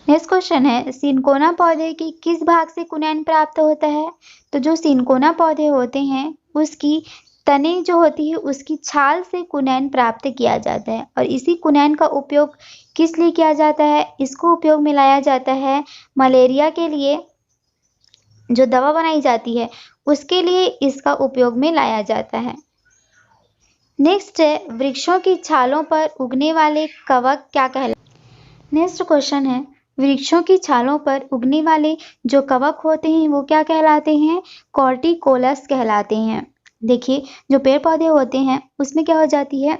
Next question है, cinchona पौधे की किस भाग से कुनैन प्राप्त होता है? तो जो सिनकोना पौधे होते हैं उसकी तने जो होती है उसकी छाल से कुनैन प्राप्त किया जाता है और इसी कुनैन का उपयोग किस लिए किया जाता है? इसको उपयोग में लाया जाता है मलेरिया के लिए, जो दवा बनाई जाती है उसके लिए इसका उपयोग में लाया जाता है। नेक्स्ट है, वृक्षों की छालों पर उगने वाले कवक क्या कहलाते? नेक्स्ट क्वेश्चन है, वृक्षों की छालों पर उगने वाले जो कवक होते हैं वो क्या कहलाते हैं? कॉर्टिकोलस कहलाते हैं। देखिए, जो पेड़ पौधे होते हैं उसमें क्या हो जाती है,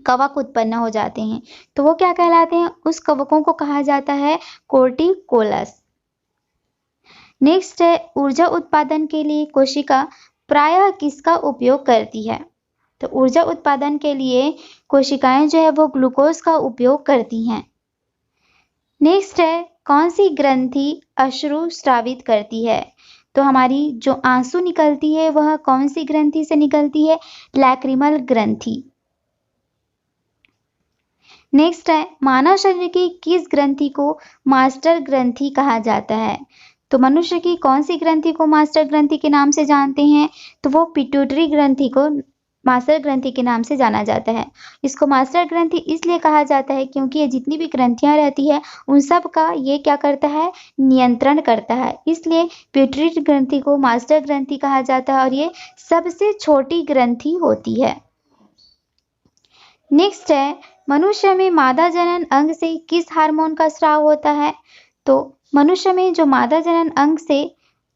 कवक उत्पन्न हो जाते हैं, तो वो क्या कहलाते हैं? उस कवकों को कहा जाता है कॉर्टिकोलस। नेक्स्ट है, ऊर्जा उत्पादन के लिए कोशिका प्रायः किसका उपयोग करती है? तो ऊर्जा उत्पादन के लिए कोशिकाएं जो है वो ग्लूकोज का उपयोग करती हैं। नेक्स्ट है, कौन सी ग्रंथि अश्रु स्रावित करती है? तो हमारी जो आंसू निकलती है वह कौन सी ग्रंथि से निकलती है? लैक्रिमल ग्रंथि। नेक्स्ट है, मानव शरीर की किस ग्रंथि को मास्टर ग्रंथि कहा जाता है? तो मनुष्य की कौन सी ग्रंथि को मास्टर ग्रंथि के नाम से जानते हैं? तो वो पिट्यूटरी ग्रंथि को मास्टर ग्रंथि के नाम से जाना जाता है। इसको मास्टर ग्रंथि इसलिए कहा जाता है क्योंकि ये जितनी भी ग्रंथियां रहती है उन सब का ये क्या करता है, नियंत्रण करता है, इसलिए पिट्यूटरी ग्रंथि को मास्टर ग्रंथि कहा जाता है और ये सबसे छोटी ग्रंथि होती है। नेक्स्ट है, मनुष्य में मादा जनन अंग से किस हार्मोन का स्राव होता है? तो मनुष्य में जो मादा जनन अंग से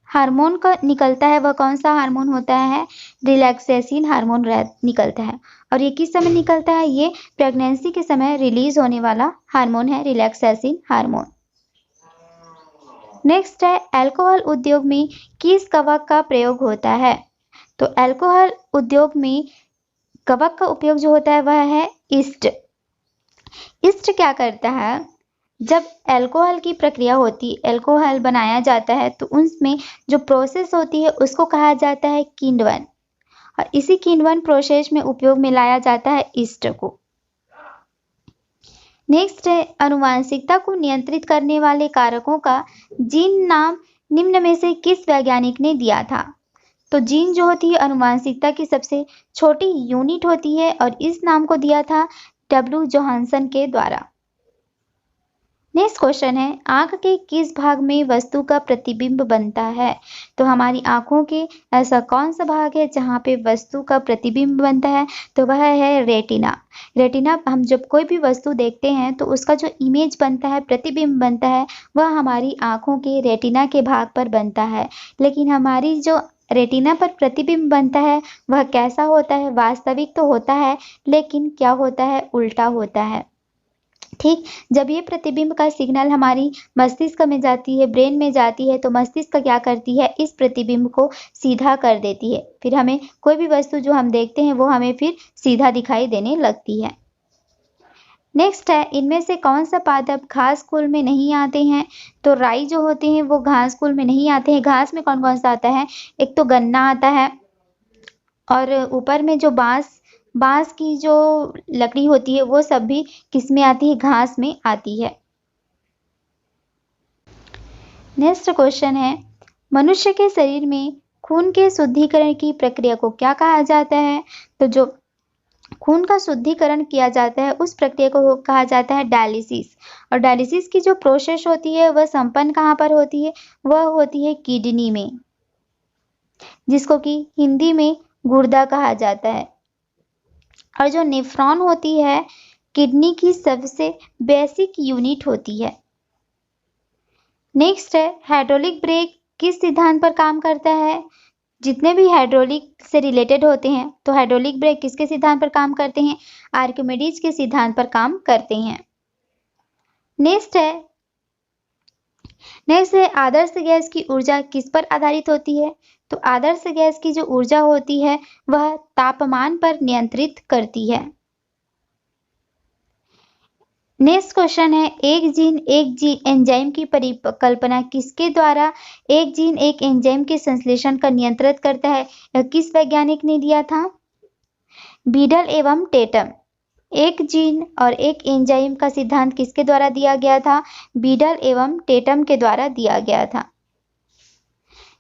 हार्मोन का निकलता है वह कौन सा हार्मोन होता है? रिलैक्सेसिन हार्मोन निकलता है और ये किस समय निकलता है? ये प्रेगनेंसी के समय रिलीज होने वाला हार्मोन है, रिलैक्सेसिन हार्मोन। नेक्स्ट है, अल्कोहल उद्योग में किस कवक का प्रयोग होता है? तो अल्कोहल उद्योग में कवक का उपयोग जो होता है वह है ईस्ट। ईस्ट क्या करता है, जब अल्कोहल की प्रक्रिया होती, अल्कोहल बनाया जाता है तो उसमें जो प्रोसेस होती है उसको कहा जाता है किण्वन और इसी किण्वन प्रोसेस में उपयोग में लाया जाता है ईस्ट को। नेक्स्ट है, आनुवंशिकता को नियंत्रित करने वाले कारकों का जीन नाम निम्न में से किस वैज्ञानिक ने दिया था? तो जीन जो होती है आनुवंशिकता की सबसे छोटी यूनिट होती है और इस नाम को दिया था डब्ल्यू जोहानसन के द्वारा। नेक्स्ट क्वेश्चन है, आंख के किस भाग में वस्तु का प्रतिबिंब बनता है? तो हमारी आंखों के ऐसा कौन सा भाग है जहाँ पे वस्तु का प्रतिबिंब बनता है? तो वह है रेटिना। रेटिना, हम जब कोई भी वस्तु देखते हैं तो उसका जो इमेज बनता है, प्रतिबिंब बनता है, वह हमारी आंखों के रेटिना के भाग पर बनता है। लेकिन हमारी जो रेटिना पर प्रतिबिंब बनता है वह कैसा होता है? वास्तविक तो होता है लेकिन क्या होता है, उल्टा होता है। ठीक, जब ये प्रतिबिंब का सिग्नल हमारी मस्तिष्क में जाती है, ब्रेन में जाती है, तो मस्तिष्क क्या करती है, इस प्रतिबिंब को सीधा कर देती है, फिर हमें कोई भी वस्तु जो हम देखते हैं वो हमें फिर सीधा दिखाई देने लगती है। नेक्स्ट है, इनमें से कौन सा पादप घास कुल में नहीं आते हैं? तो राई जो होते हैं वो घास कुल में नहीं आते हैं। घास में कौन कौन सा आता है? एक तो गन्ना आता है और ऊपर में जो बांस की जो लकड़ी होती है वो सब भी किस में आती है? घास में आती है। नेक्स्ट क्वेश्चन है, मनुष्य के शरीर में खून के शुद्धिकरण की प्रक्रिया को क्या कहा जाता है? तो जो खून का शुद्धिकरण किया जाता है उस प्रक्रिया को कहा जाता है डायलिसिस और डायलिसिस की जो प्रोसेस होती है वह संपन्न कहाँ पर होती है? वह होती है किडनी में, जिसको कि हिंदी में गुर्दा कहा जाता है। और जो नेफ्रॉन होती है किडनी की सबसे बेसिक यूनिट होती है। नेक्स्ट है, हाइड्रोलिक ब्रेक किस सिद्धांत पर काम करता है? जितने भी हाइड्रोलिक से रिलेटेड होते हैं तो हाइड्रोलिक ब्रेक किसके सिद्धांत पर काम करते हैं? आर्किमिडीज के सिद्धांत पर काम करते हैं। नेक्स्ट है, आदर्श गैस की ऊर्जा किस पर आधारित होती है? तो आदर्श गैस की जो ऊर्जा होती है वह तापमान पर नियंत्रित करती है। नेक्स्ट क्वेश्चन है, एक जीन एंजाइम की परिकल्पना किसके द्वारा एक जीन एक एंजाइम के संश्लेषण का नियंत्रित करता है? यह किस वैज्ञानिक ने दिया था? बीडल एवं टेटम। एक जीन और एक एंजाइम का सिद्धांत किसके द्वारा दिया गया था? बीडल एवं टेटम के द्वारा दिया गया था।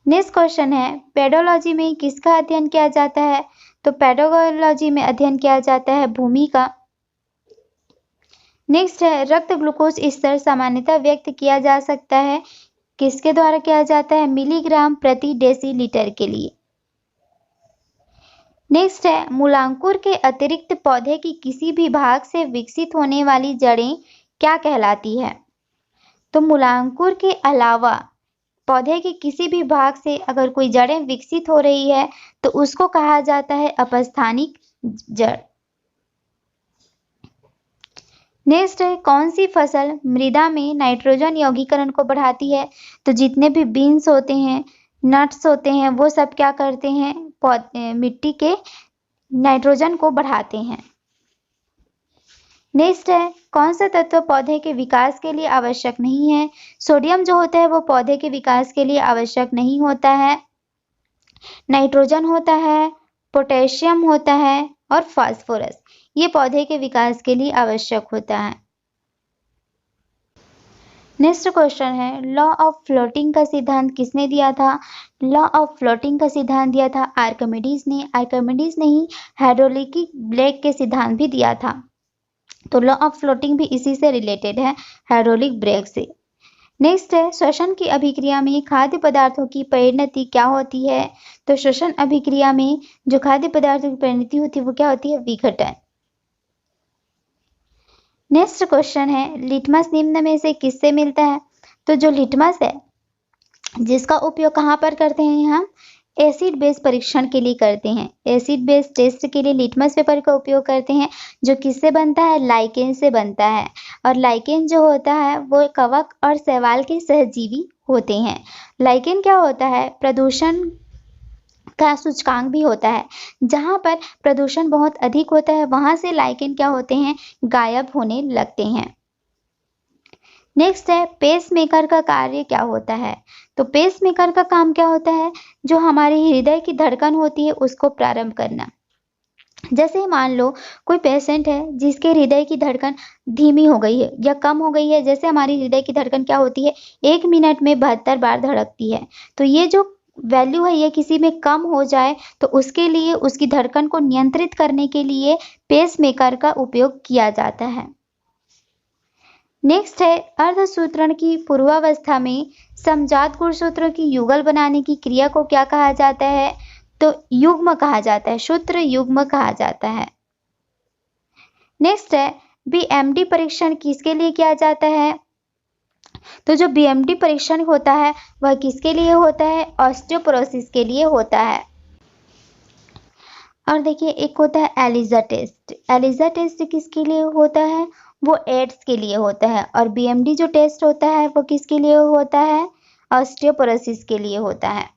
नेक्स्ट क्वेश्चन है, पेडोलॉजी में किसका अध्ययन किया जाता है? तो पेडोलॉजी में अध्ययन किया जाता है भूमि का। नेक्स्ट है, रक्त ग्लूकोज स्तर सामान्यतः व्यक्त किया जा सकता है किसके द्वारा किया जाता है? मिलीग्राम प्रति डेसीलीटर के लिए। नेक्स्ट है, मूलांकुर के अतिरिक्त पौधे की किसी भी भाग से विकसित होने वाली जड़ें क्या कहलाती है? तो मूलांकुर के अलावा पौधे के किसी भी भाग से अगर कोई जड़ें विकसित हो रही है तो उसको कहा जाता है अपस्थानिक जड़। नेक्स्ट है, कौन सी फसल मृदा में नाइट्रोजन यौगीकरण को बढ़ाती है? तो जितने भी बीन्स होते हैं, नट्स होते हैं, वो सब क्या करते हैं? मिट्टी के नाइट्रोजन को बढ़ाते हैं। नेक्स्ट है, कौन सा तत्व पौधे के विकास के लिए आवश्यक नहीं है? सोडियम जो होता है वो पौधे के विकास के लिए आवश्यक नहीं होता है। नाइट्रोजन होता है, पोटेशियम होता है और फास्फोरस, ये पौधे के विकास के लिए आवश्यक होता है। नेक्स्ट क्वेश्चन है, लॉ ऑफ फ्लोटिंग का सिद्धांत किसने दिया था? लॉ ऑफ फ्लोटिंग का सिद्धांत दिया था आर्किमिडीज ने। आर्किमिडीज ने ही हाइड्रोलिक ब्रेक के सिद्धांत भी दिया था। तो लॉ ऑफ फ्लोटिंग भी इसी से रिलेटेड है, हाइड्रोलिक ब्रेक से। नेक्स्ट है, श्वसन की अभिक्रिया में खाद्य पदार्थों की परिणति क्या होती है? तो श्वसन अभिक्रिया में जो खाद्य पदार्थों की परिणति होती है वो क्या होती है? विघटन। नेक्स्ट क्वेश्चन है, लिटमस निम्न में से किससे मिलता है? तो जो लिटमस है जिसका उपयोग कहाँ पर करते हैं हम? एसिड बेस परीक्षण के लिए करते हैं। एसिड बेस टेस्ट के लिए लिटमस पेपर का उपयोग करते हैं, जो किससे बनता है? लाइकेन से बनता है। और लाइकेन जो होता है वो कवक और शैवाल के सहजीवी होते हैं। लाइकेन क्या होता है? प्रदूषण का सूचकांक भी होता है। जहाँ पर प्रदूषण बहुत अधिक होता है वहाँ से लाइकेन क्या होते हैं? गायब होने लगते हैं। नेक्स्ट है, पेसमेकर का कार्य क्या होता है? तो पेसमेकर का काम क्या होता है? जो हमारी हृदय की धड़कन होती है उसको प्रारंभ करना। जैसे मान लो कोई पेशेंट है जिसके हृदय की धड़कन धीमी हो गई है या कम हो गई है। जैसे हमारी हृदय की धड़कन क्या होती है? 1 मिनट में 72 बार धड़कती है। तो ये जो वैल्यू है ये किसी में कम हो जाए तो उसके लिए उसकी धड़कन को नियंत्रित करने के लिए पेसमेकर का उपयोग किया जाता है। नेक्स्ट है, अर्धसूत्रण की पूर्वावस्था में समजात गुणसूत्रों की युगल बनाने की क्रिया को क्या कहा जाता है? तो युग्म कहा जाता है, सूत्र युग्म कहा जाता है। नेक्स्ट है, बीएमडी परीक्षण किसके लिए किया जाता है? तो जो बीएमडी परीक्षण होता है वह किसके लिए होता है? ऑस्टियोपोरोसिस के लिए होता है। और देखिए एक होता है एलिजा टेस्ट। एलिजा टेस्ट किसके लिए होता है? वो एड्स के लिए होता है। और बीएमडी जो टेस्ट होता है वो किसके लिए होता है? ऑस्टियोपोरोसिस के लिए होता है।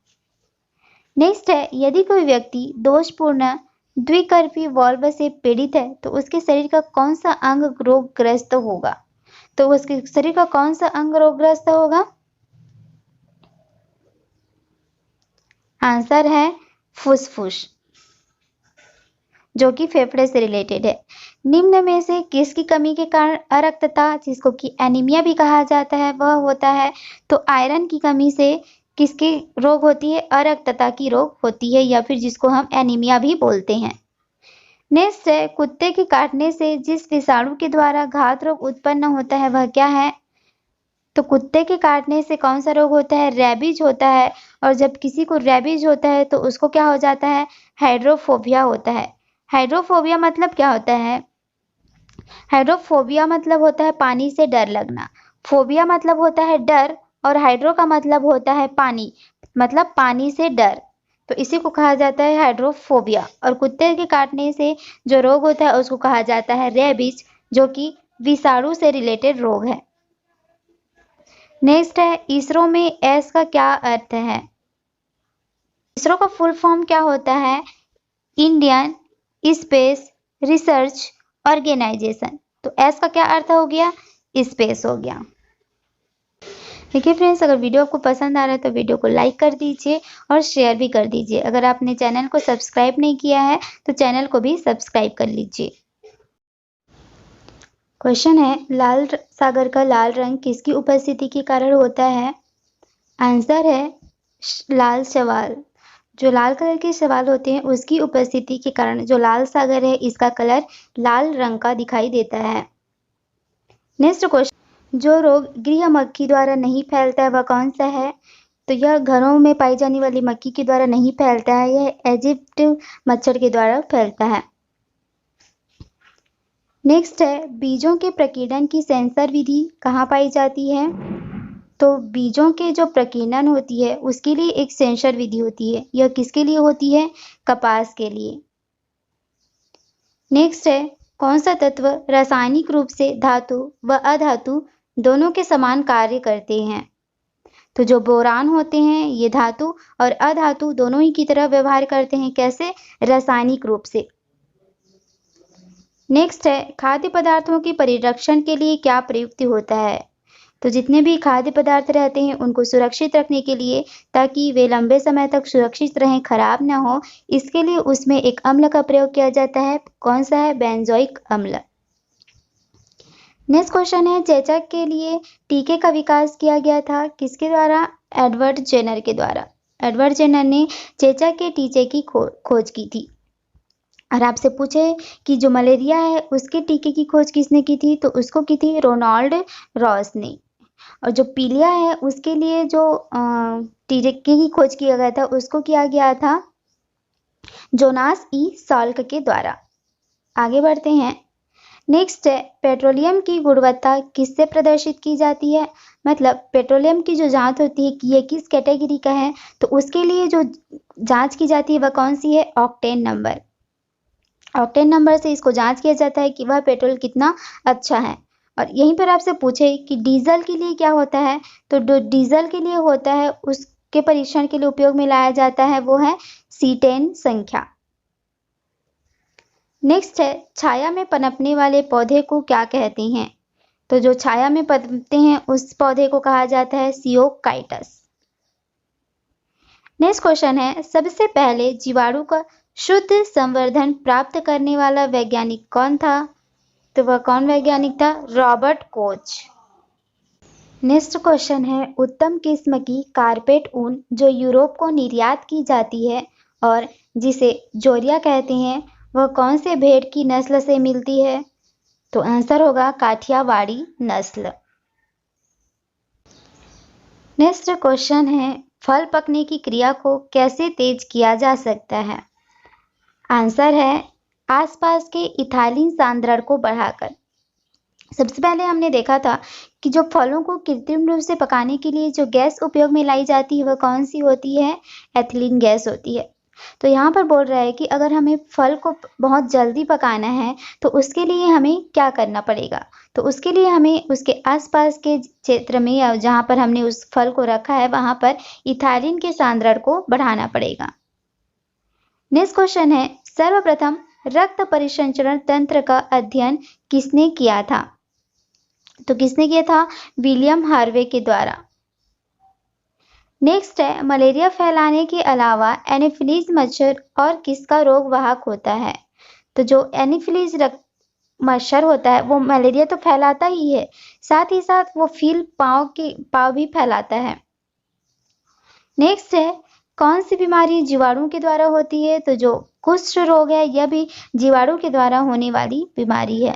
नेक्स्ट है, यदि कोई व्यक्ति दोषपूर्ण द्विकर्पी वाल्व से पीड़ित है तो उसके शरीर का कौन सा अंग रोगग्रस्त होगा? तो उसके शरीर का कौन सा अंग रोगग्रस्त होगा? आंसर है फुसफुस, जो कि फेफड़े से रिलेटेड है। निम्न में से किसकी कमी के कारण अरक्तता, जिसको कि एनीमिया भी कहा जाता है, वह होता है? तो आयरन की कमी से किसकी रोग होती है? अरक्तता की रोग होती है, या फिर जिसको हम एनीमिया भी बोलते हैं। नेक्स्ट है, कुत्ते के काटने से जिस विषाणु के द्वारा घात रोग उत्पन्न होता है वह क्या है? तो कुत्ते के काटने से कौन सा रोग होता है? रैबीज होता है। और जब किसी को रैबीज होता है तो उसको क्या हो जाता है? हाइड्रोफोबिया होता है। हाइड्रोफोबिया मतलब क्या होता है? हाइड्रोफोबिया मतलब होता है पानी से डर लगना। फोबिया मतलब होता है डर, और हाइड्रो का मतलब होता है पानी, मतलब पानी से डर। तो इसी को कहा जाता है हाइड्रोफोबिया। और कुत्ते के काटने से जो रोग होता है उसको कहा जाता है रेबीज, जो कि विषाणु से रिलेटेड रोग है। नेक्स्ट है, इसरो में एस का क्या अर्थ है? इसरो का फुल फॉर्म क्या होता है? Indian space research organisation. तो एस का क्या अर्थ हो गया? स्पेस हो गया। देखिए फ्रेंड्स, अगर वीडियो आपको पसंद आ रहा है तो वीडियो को लाइक कर दीजिए और शेयर भी कर दीजिए। अगर आपने चैनल को सब्सक्राइब नहीं किया है तो चैनल को भी सब्सक्राइब कर लीजिए। क्वेश्चन है, लाल सागर का लाल रंग किसकी उपस्थिति के कारण होता है? आंसर है लाल शैवाल। जो लाल कलर के शैवाल होते हैं उसकी उपस्थिति के कारण जो लाल सागर है इसका कलर लाल रंग का दिखाई देता है। नेक्स्ट क्वेश्चन, जो रोग गृह मक्खी द्वारा नहीं फैलता है वह कौन सा है? तो यह घरों में पाई जाने वाली मक्खी के द्वारा नहीं फैलता है, यह इजिप्ट मच्छर के द्वारा फैलता है। नेक्स्ट है, बीजों के प्रकीर्णन की सेंसर विधि कहाँ पाई जाती है? तो बीजों के जो प्रकीर्णन होती है उसके लिए एक सेंसर विधि होती है। यह किसके लिए होती है? कपास के लिए। नेक्स्ट है, कौन सा तत्व रासायनिक रूप से धातु व अधातु दोनों के समान कार्य करते हैं? तो जो बोरान होते हैं ये धातु और अधातु दोनों ही की तरह व्यवहार करते हैं। कैसे? रासायनिक रूप से। नेक्स्ट है, खाद्य पदार्थों के परिरक्षण के लिए क्या प्रयुक्त होता है? तो जितने भी खाद्य पदार्थ रहते हैं उनको सुरक्षित रखने के लिए, ताकि वे लंबे समय तक सुरक्षित रहें, खराब ना हो, इसके लिए उसमें एक अम्ल का प्रयोग किया जाता है। कौन सा है? बेंजोइक अम्ल। नेक्स्ट क्वेश्चन है, चेचक के लिए टीके का विकास किया गया था किसके द्वारा? एडवर्ड जेनर के द्वारा। एडवर्ड जेनर ने चेचक के टीके की खोज की थी। और आपसे पूछे कि जो मलेरिया है उसके टीके की खोज किसने की थी? तो उसको की थी रोनाल्ड रॉस ने। और जो पीलिया है उसके लिए जो टीके की खोज किया गया था उसको किया गया था जोनास ई साल्क के द्वारा। आगे बढ़ते हैं। नेक्स्ट है, पेट्रोलियम की गुणवत्ता किससे प्रदर्शित की जाती है? मतलब पेट्रोलियम की जो जांच होती है कि ये किस कैटेगरी का है, तो उसके लिए जो जांच की जाती है वह कौन सी है? Octane number. ऑक्टेन नंबर से इसको जांच किया जाता है कि वह पेट्रोल कितना अच्छा है। और यहीं पर आपसे पूछे कि डीजल के लिए क्या होता है, तो डीजल के लिए होता है उसके परीक्षण के लिए उपयोग में लाया जाता है वो है C10 संख्या। नेक्स्ट है, छाया में पनपने वाले पौधे को क्या कहते हैं? तो जो छाया में पनपते हैं उस पौधे को कहा जाता है सियोकाइटस। नेक्स्ट क्वेश्चन है, सबसे पहले जीवाणु का शुद्ध संवर्धन प्राप्त करने वाला वैज्ञानिक कौन था? तो वह कौन वैज्ञानिक था? Robert Koch. नेक्स्ट क्वेश्चन है, उत्तम किस्म की कारपेट ऊन जो यूरोप को निर्यात की जाती है और जिसे जोरिया कहते हैं वह कौन से भेड़ की नस्ल से मिलती है? तो आंसर होगा काठियावाड़ी नस्ल। नेक्स्ट क्वेश्चन है, फल पकने की क्रिया को कैसे तेज किया जा सकता है? आंसर है आसपास के इथाइलिन सांद्रण को बढ़ाकर। सबसे पहले हमने देखा था कि जो फलों को कृत्रिम रूप से पकाने के लिए जो गैस उपयोग में लाई जाती है वह कौन सी होती है? एथिलीन गैस होती है। तो यहाँ पर बोल रहा है कि अगर हमें फल को बहुत जल्दी पकाना है तो उसके लिए हमें क्या करना पड़ेगा? तो उसके लिए हमें उसके आसपास के क्षेत्र में या जहाँ पर हमने उस फल को रखा है वहाँ पर इथाइलिन के सांद्रण को बढ़ाना पड़ेगा। नेक्स्ट क्वेश्चन है, सर्वप्रथम रक्त परिसंचरण तंत्र का अध्ययन किसने किया था? तो किसने किया था? विलियम हार्वे के द्वारा। नेक्स्ट है, मलेरिया फैलाने के अलावा एनोफिलीज मच्छर और किसका रोग वाहक होता है? तो जो एनोफिलीज मच्छर होता है वो मलेरिया तो फैलाता ही है, साथ ही साथ वो पाँव भी फैलाता है। नेक्स्ट है, कौन सी बीमारी जीवाणु के द्वारा होती है? तो जो कुष्ठ रोग है यह भी जीवाणु के द्वारा होने वाली बीमारी है।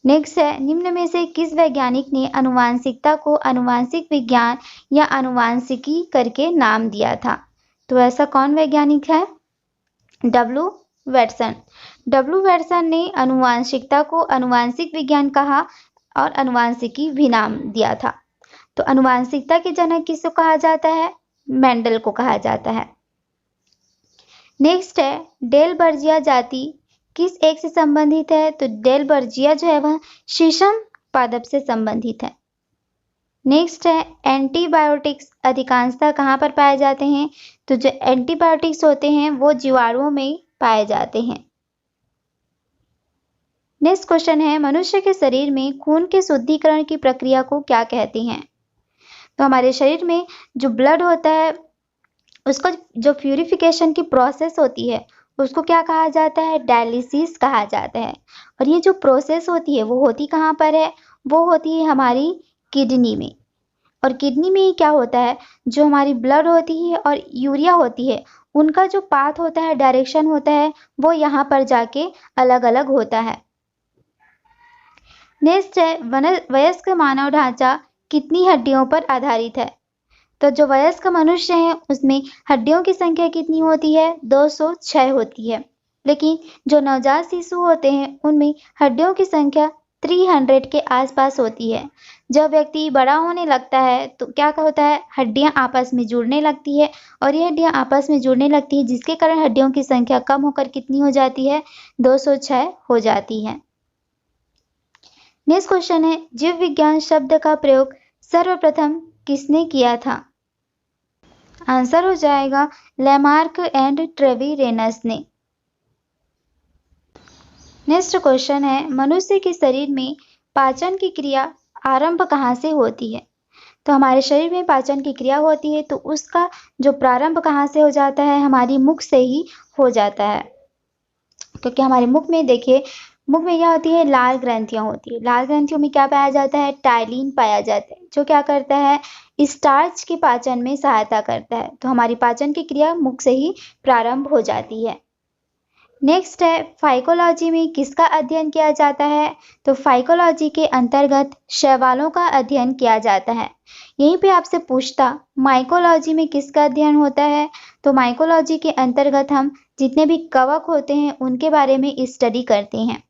नेक्स्ट है, निम्न में से किस वैज्ञानिक ने आनुवंशिकता को आनुवंशिक विज्ञान या आनुवंशिकी करके नाम दिया था? तो ऐसा कौन वैज्ञानिक है? W Watson. डब्ल्यू वैटसन ने आनुवंशिकता को आनुवंशिक विज्ञान कहा और आनुवंशिकी भी नाम दिया था। तो आनुवंशिकता के जनक किसको कहा जाता है? मेंडल को कहा जाता है। नेक्स्ट है, डेलबर्जिया जाति किस एक से संबंधित है? तो डेलबर्जिया जो है वह शीशम पादप से संबंधित है। नेक्स्ट है, एंटीबायोटिक्स अधिकांशतः कहाँ पर पाए जाते हैं? तो जो एंटीबायोटिक्स होते हैं वो जीवाणुओं में पाए जाते हैं। नेक्स्ट क्वेश्चन है, मनुष्य के शरीर में खून के शुद्धिकरण की प्रक्रिया को क्या कहते हैं? तो हमारे शरीर में जो ब्लड होता है उसको जो प्यूरिफिकेशन की प्रोसेस होती है उसको क्या कहा जाता है? डायलिसिस कहा जाता है। और ये जो प्रोसेस होती है वो होती कहाँ पर है? वो होती है हमारी किडनी में। और किडनी में ही क्या होता है, जो हमारी ब्लड होती है और यूरिया होती है, उनका जो पाथ होता है, डायरेक्शन होता है, वो यहाँ पर जाके अलग अलग होता है। नेक्स्ट है, वयस्क मानव ढांचा कितनी हड्डियों पर आधारित है? तो जो वयस्क मनुष्य हैं उसमें हड्डियों की संख्या कितनी होती है? 206 होती है। लेकिन जो नवजात शिशु होते हैं उनमें हड्डियों की संख्या 300 के आसपास होती है। जब व्यक्ति बड़ा होने लगता है तो क्या होता है, हड्डियां आपस में जुड़ने लगती है, और ये हड्डियां आपस में जुड़ने लगती है जिसके कारण हड्डियों की संख्या कम होकर कितनी हो जाती है? 206 हो जाती है। नेक्स्ट क्वेश्चन है, जीव विज्ञान शब्द का प्रयोग सर्वप्रथम किसने किया था? आंसर हो जाएगा लैमार्क एंड ट्रेविरेनस ने। नेक्स्ट क्वेश्चन है, मनुष्य के शरीर में पाचन की क्रिया आरंभ कहाँ से होती है? तो हमारे शरीर में पाचन की क्रिया होती है तो उसका जो प्रारंभ कहाँ से हो जाता है? हमारी मुख से ही हो जाता है। क्योंकि हमारे मुख में देखिए, मुख में क्या होती है? लाल ग्रंथियां होती है। लाल ग्रंथियों में क्या पाया जाता है? टाइलिन पाया जाता है, जो क्या करता है? स्टार्च के पाचन में सहायता करता है। तो हमारी पाचन की क्रिया मुख से ही प्रारंभ हो जाती है। नेक्स्ट है, फाइकोलॉजी में किसका अध्ययन किया जाता है? तो फाइकोलॉजी के अंतर्गत शैवालों का अध्ययन किया जाता है। यहीं पे आपसे पूछता, माइकोलॉजी में किसका अध्ययन होता है? तो माइकोलॉजी के अंतर्गत हम जितने भी कवक होते हैं उनके बारे में स्टडी करते हैं।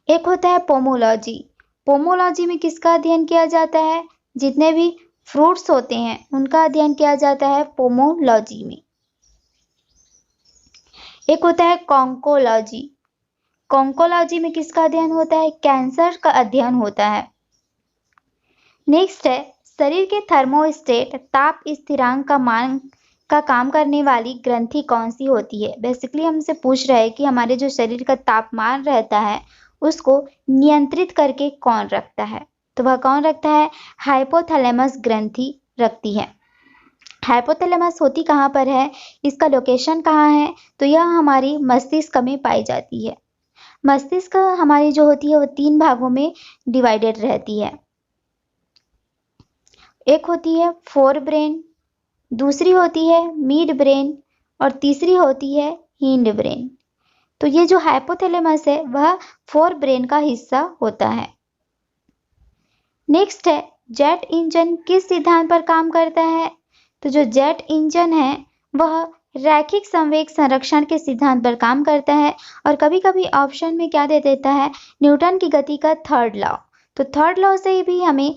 एक होता है पोमोलॉजी। पोमोलॉजी में किसका अध्ययन किया जाता है? जितने भी फ्रूट्स होते हैं उनका अध्ययन किया जाता है पोमोलॉजी में। एक होता है कॉन्कोलॉजी। कॉन्कोलॉजी में किसका अध्ययन होता है? कैंसर का अध्ययन होता है। नेक्स्ट है, शरीर के थर्मोस्टेट ताप स्थिरांक का मान का काम करने वाली ग्रंथि कौन सी होती है? बेसिकली हमसे पूछ रहा है कि हमारे जो शरीर का तापमान रहता है उसको नियंत्रित करके कौन रखता है? तो वह कौन रखता है? हाइपोथैलेमस ग्रंथि रखती है। हाइपोथैलेमस होती कहाँ पर है? इसका लोकेशन कहाँ है? तो यह हमारी मस्तिष्क में पाई जाती है। मस्तिष्क हमारी जो होती है वो 3 भागों में डिवाइडेड रहती है। एक होती है फोर ब्रेन, दूसरी होती है मिड ब्रेन, और तीसरी होती है हिंड ब्रेन। तो ये जो हाइपोथैलेमस है वह फोर ब्रेन का हिस्सा होता है। नेक्स्ट है, जेट इंजन किस सिद्धांत पर काम करता है? तो जो जेट इंजन है वह रैखिक संवेग संरक्षण के सिद्धांत पर काम करता है। और कभी कभी ऑप्शन में क्या दे देता है? न्यूटन की गति का थर्ड लॉ। तो थर्ड लॉ से भी हमें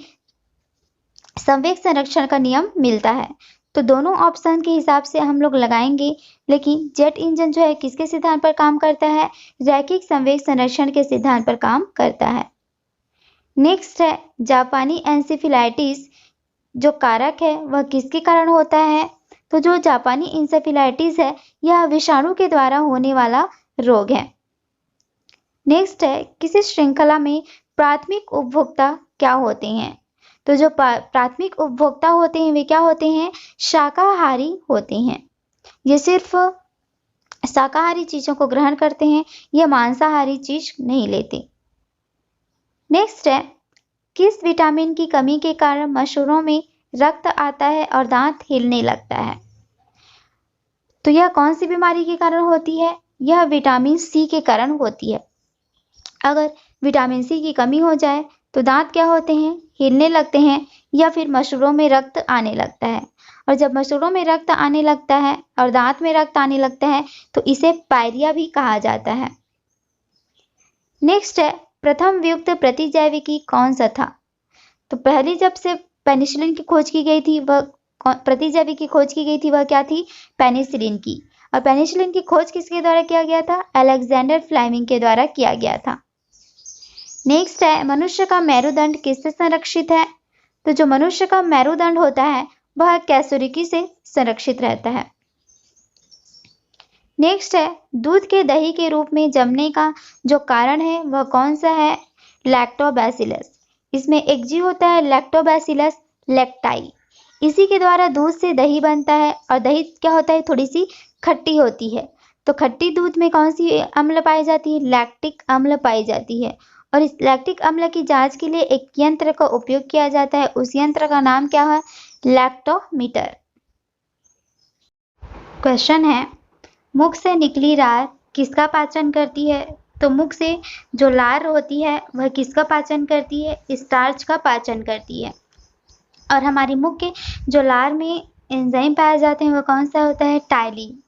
संवेग संरक्षण का नियम मिलता है। तो दोनों ऑप्शन के हिसाब से हम लोग लगाएंगे, लेकिन जेट इंजन जो है किसके सिद्धांत पर काम करता है? रैखिक संवेग संरक्षण के सिद्धांत पर काम करता है। नेक्स्ट है, जापानी एंसेफेलाइटिस जो कारक है वह किसके कारण होता है? तो जो जापानी इंसेफेलाइटिस है यह विषाणु के द्वारा होने वाला रोग है। नेक्स्ट है, किसी श्रृंखला में प्राथमिक उपभोक्ता क्या होते हैं? तो जो प्राथमिक उपभोक्ता होते हैं वे क्या होते हैं? शाकाहारी होते हैं। ये सिर्फ शाकाहारी चीजों को ग्रहण करते हैं, ये मांसाहारी चीज नहीं लेते। नेक्स्ट है, किस विटामिन की कमी के कारण मसूड़ों में रक्त आता है और दांत हिलने लगता है? तो यह कौन सी बीमारी के कारण होती है? यह विटामिन सी के कारण होती है। अगर विटामिन सी की कमी हो जाए तो दांत क्या होते हैं? हिलने लगते हैं, या फिर मसूड़ों में रक्त आने लगता है। और जब मसूड़ों में रक्त आने लगता है और दांत में रक्त आने लगता है तो इसे पायरिया भी कहा जाता है। नेक्स्ट है, प्रथम वियुक्त प्रतिजैविकी कौन सा था? तो पहली जब से पेनिसिलिन की खोज की गई थी वह प्रतिजैविक की खोज की गई थी वह क्या थी? पेनिसिलिन की। और पेनिसिलिन की खोज किसके द्वारा किया गया था? अलेक्जेंडर फ्लेमिंग के द्वारा किया गया था। नेक्स्ट है, मनुष्य का मेरुदंड किससे संरक्षित है? तो जो मनुष्य का मेरुदंड होता है वह कैसुरिकी से संरक्षित रहता है। नेक्स्ट है, दूध के दही के रूप में जमने का जो कारण है वह कौन सा है? लैक्टोबैसिलस। इसमें एक जीव होता है लैक्टोबैसिलस लैक्टाई, इसी के द्वारा दूध से दही बनता है। और दही क्या होता है? थोड़ी सी खट्टी होती है। तो खट्टी दूध में कौन सी अम्ल पाई जाती है? लैक्टिक अम्ल पाई जाती है। और इस लैक्टिक अम्ल की जांच के लिए एक यंत्र का उपयोग किया जाता है। उस यंत्र का नाम क्या है? लैक्टोमीटर। क्वेश्चन है, मुख से निकली लार किसका पाचन करती है? तो मुख से जो लार होती है वह किसका पाचन करती है? स्टार्च का पाचन करती है। और हमारी मुख के जो लार में एंजाइम पाए जाते हैं वह कौन सा होता है? टाइलिन।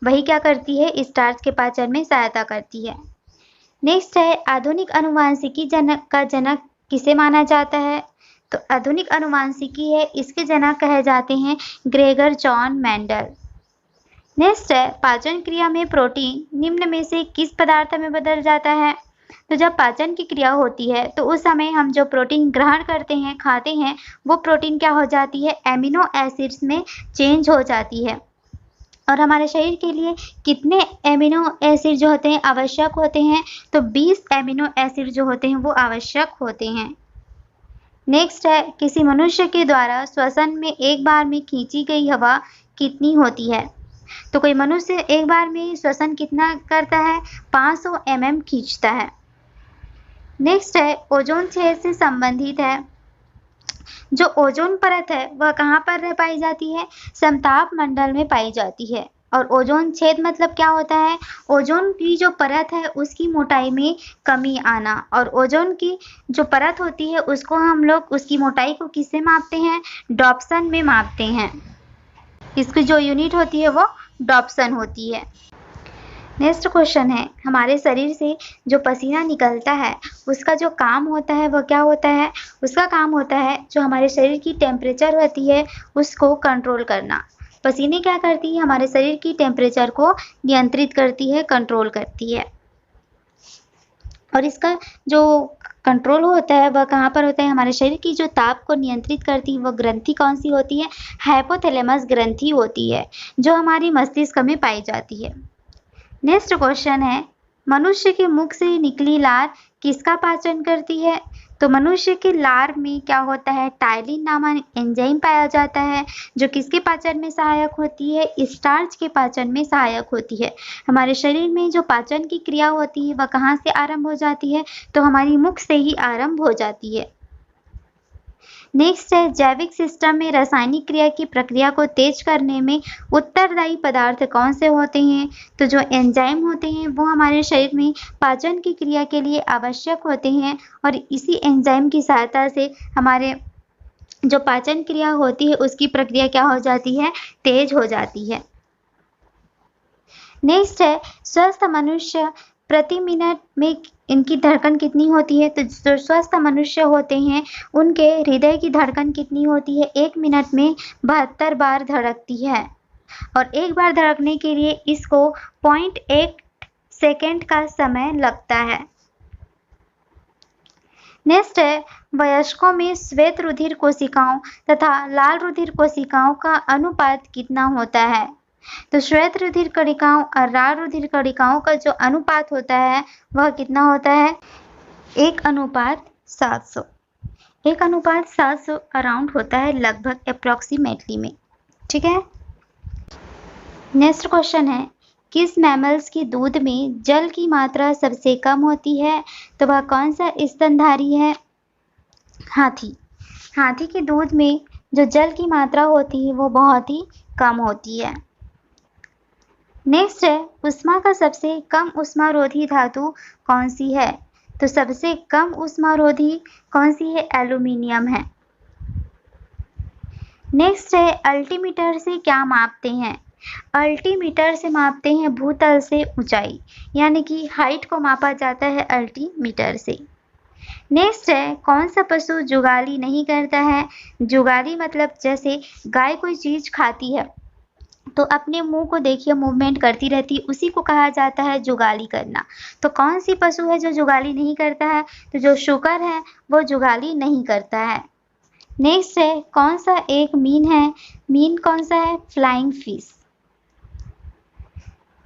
वही क्या करती है? स्टार्च के पाचन में सहायता करती है। नेक्स्ट है, आधुनिक आनुवंशिकी का जनक किसे माना जाता है? तो आधुनिक आनुवंशिकी है इसके जनक कहे जाते हैं ग्रेगर जॉन मेंडल। नेक्स्ट है, पाचन क्रिया में प्रोटीन निम्न में से किस पदार्थ में बदल जाता है? तो जब पाचन की क्रिया होती है तो उस समय हम जो प्रोटीन ग्रहण करते हैं, खाते हैं, वो प्रोटीन क्या हो जाती है? एमिनो एसिड्स में चेंज हो जाती है। और हमारे शरीर के लिए कितने एमिनो एसिड जो होते हैं आवश्यक होते हैं? तो 20 एमिनो एसिड जो होते हैं वो आवश्यक होते हैं। नेक्स्ट है, किसी मनुष्य के द्वारा श्वसन में एक बार में खींची गई हवा कितनी होती है? तो कोई मनुष्य एक बार में श्वसन कितना करता है? 500 mm खींचता है। नेक्स्ट है, ओजोन छेद से संबंधित है। जो ओजोन परत है वह कहाँ पर पाई जाती है? समताप मंडल में पाई जाती है। और ओजोन छेद मतलब क्या होता है? ओजोन की जो परत है उसकी मोटाई में कमी आना। और ओजोन की जो परत होती है उसको हम लोग उसकी मोटाई को किससे मापते हैं? डॉप्सन में मापते हैं। इसकी जो यूनिट होती है वो डॉप्सन होती है। नेक्स्ट क्वेश्चन है, हमारे शरीर से जो पसीना निकलता है उसका जो काम होता है वह क्या होता है? उसका काम होता है जो हमारे शरीर की टेम्परेचर होती है उसको कंट्रोल करना। पसीने क्या करती है? हमारे शरीर की टेम्परेचर को नियंत्रित करती है, कंट्रोल करती है। और इसका जो कंट्रोल होता है वह कहाँ पर होता है? हमारे शरीर की जो ताप को नियंत्रित करती है वह ग्रंथि कौन सी होती है? हाइपोथैलेमस ग्रंथि होती है जो हमारी मस्तिष्क में पाई जाती है। नेक्स्ट क्वेश्चन है, मनुष्य के मुख से निकली लार किसका पाचन करती है? तो मनुष्य के लार में क्या होता है? टाइलिन नामक एंजाइम पाया जाता है जो किसके पाचन में सहायक होती है? स्टार्च के पाचन में सहायक होती है। हमारे शरीर में जो पाचन की क्रिया होती है वह कहाँ से आरंभ हो जाती है? तो हमारी मुख से ही आरंभ हो जाती है। नेक्स्ट है, जैविक सिस्टम में रासायनिक क्रिया की प्रक्रिया को तेज करने में उत्तरदायी पदार्थ कौन से होते हैं? तो जो एंजाइम होते हैं वो हमारे शरीर में पाचन की क्रिया के लिए आवश्यक होते हैं। और इसी एंजाइम की सहायता से हमारे जो पाचन क्रिया होती है उसकी प्रक्रिया क्या हो जाती है? तेज हो जाती है। नेक्स्ट है, स्वस्थ मनुष्य प्रति मिनट में इनकी धड़कन कितनी होती है? तो जो स्वस्थ मनुष्य होते हैं उनके हृदय की धड़कन कितनी होती है? 1 मिनट में 72 बार धड़कती है। और एक बार धड़कने के लिए इसको 0.1 सेकेंड का समय लगता है। नेक्स्ट है, वयस्कों में श्वेत रुधिर कोशिकाओं तथा लाल रुधिर कोशिकाओं का अनुपात कितना होता है? तो श्वेत रुधिर कणिकाओं और लाल रुधिर कणिकाओं का जो अनुपात होता है वह कितना होता है? 1:700। 1:700 अराउंड होता है, लगभग अप्रोक्सीमेटली में। ठीक है। नेक्स्ट क्वेश्चन है, किस मैमल्स के दूध में जल की मात्रा सबसे कम होती है? तो वह कौन सा स्तनधारी है? हाथी। हाथी के दूध में जो जल की मात्रा होती है वो बहुत ही कम होती है। नेक्स्ट है, ऊष्मा का सबसे कम ऊष्मारोधी धातु कौन सी है? तो सबसे कम ऊष्मारोधी कौन सी है? एल्यूमिनियम है। नेक्स्ट है, अल्टीमीटर से क्या मापते हैं? अल्टीमीटर से मापते हैं भूतल से ऊंचाई, यानी कि हाइट को मापा जाता है अल्टीमीटर से। नेक्स्ट है, कौन सा पशु जुगाली नहीं करता है? जुगाली मतलब जैसे गाय कोई चीज खाती है तो अपने मुंह को देखिए मूवमेंट करती रहती है, उसी को कहा जाता है जुगाली करना। तो कौन सी पशु है जो जुगाली नहीं करता है? तो जो शुकर है वो जुगाली नहीं करता है। नेक्स्ट है, कौन सा एक मीन है? मीन कौन सा है? Flying fish.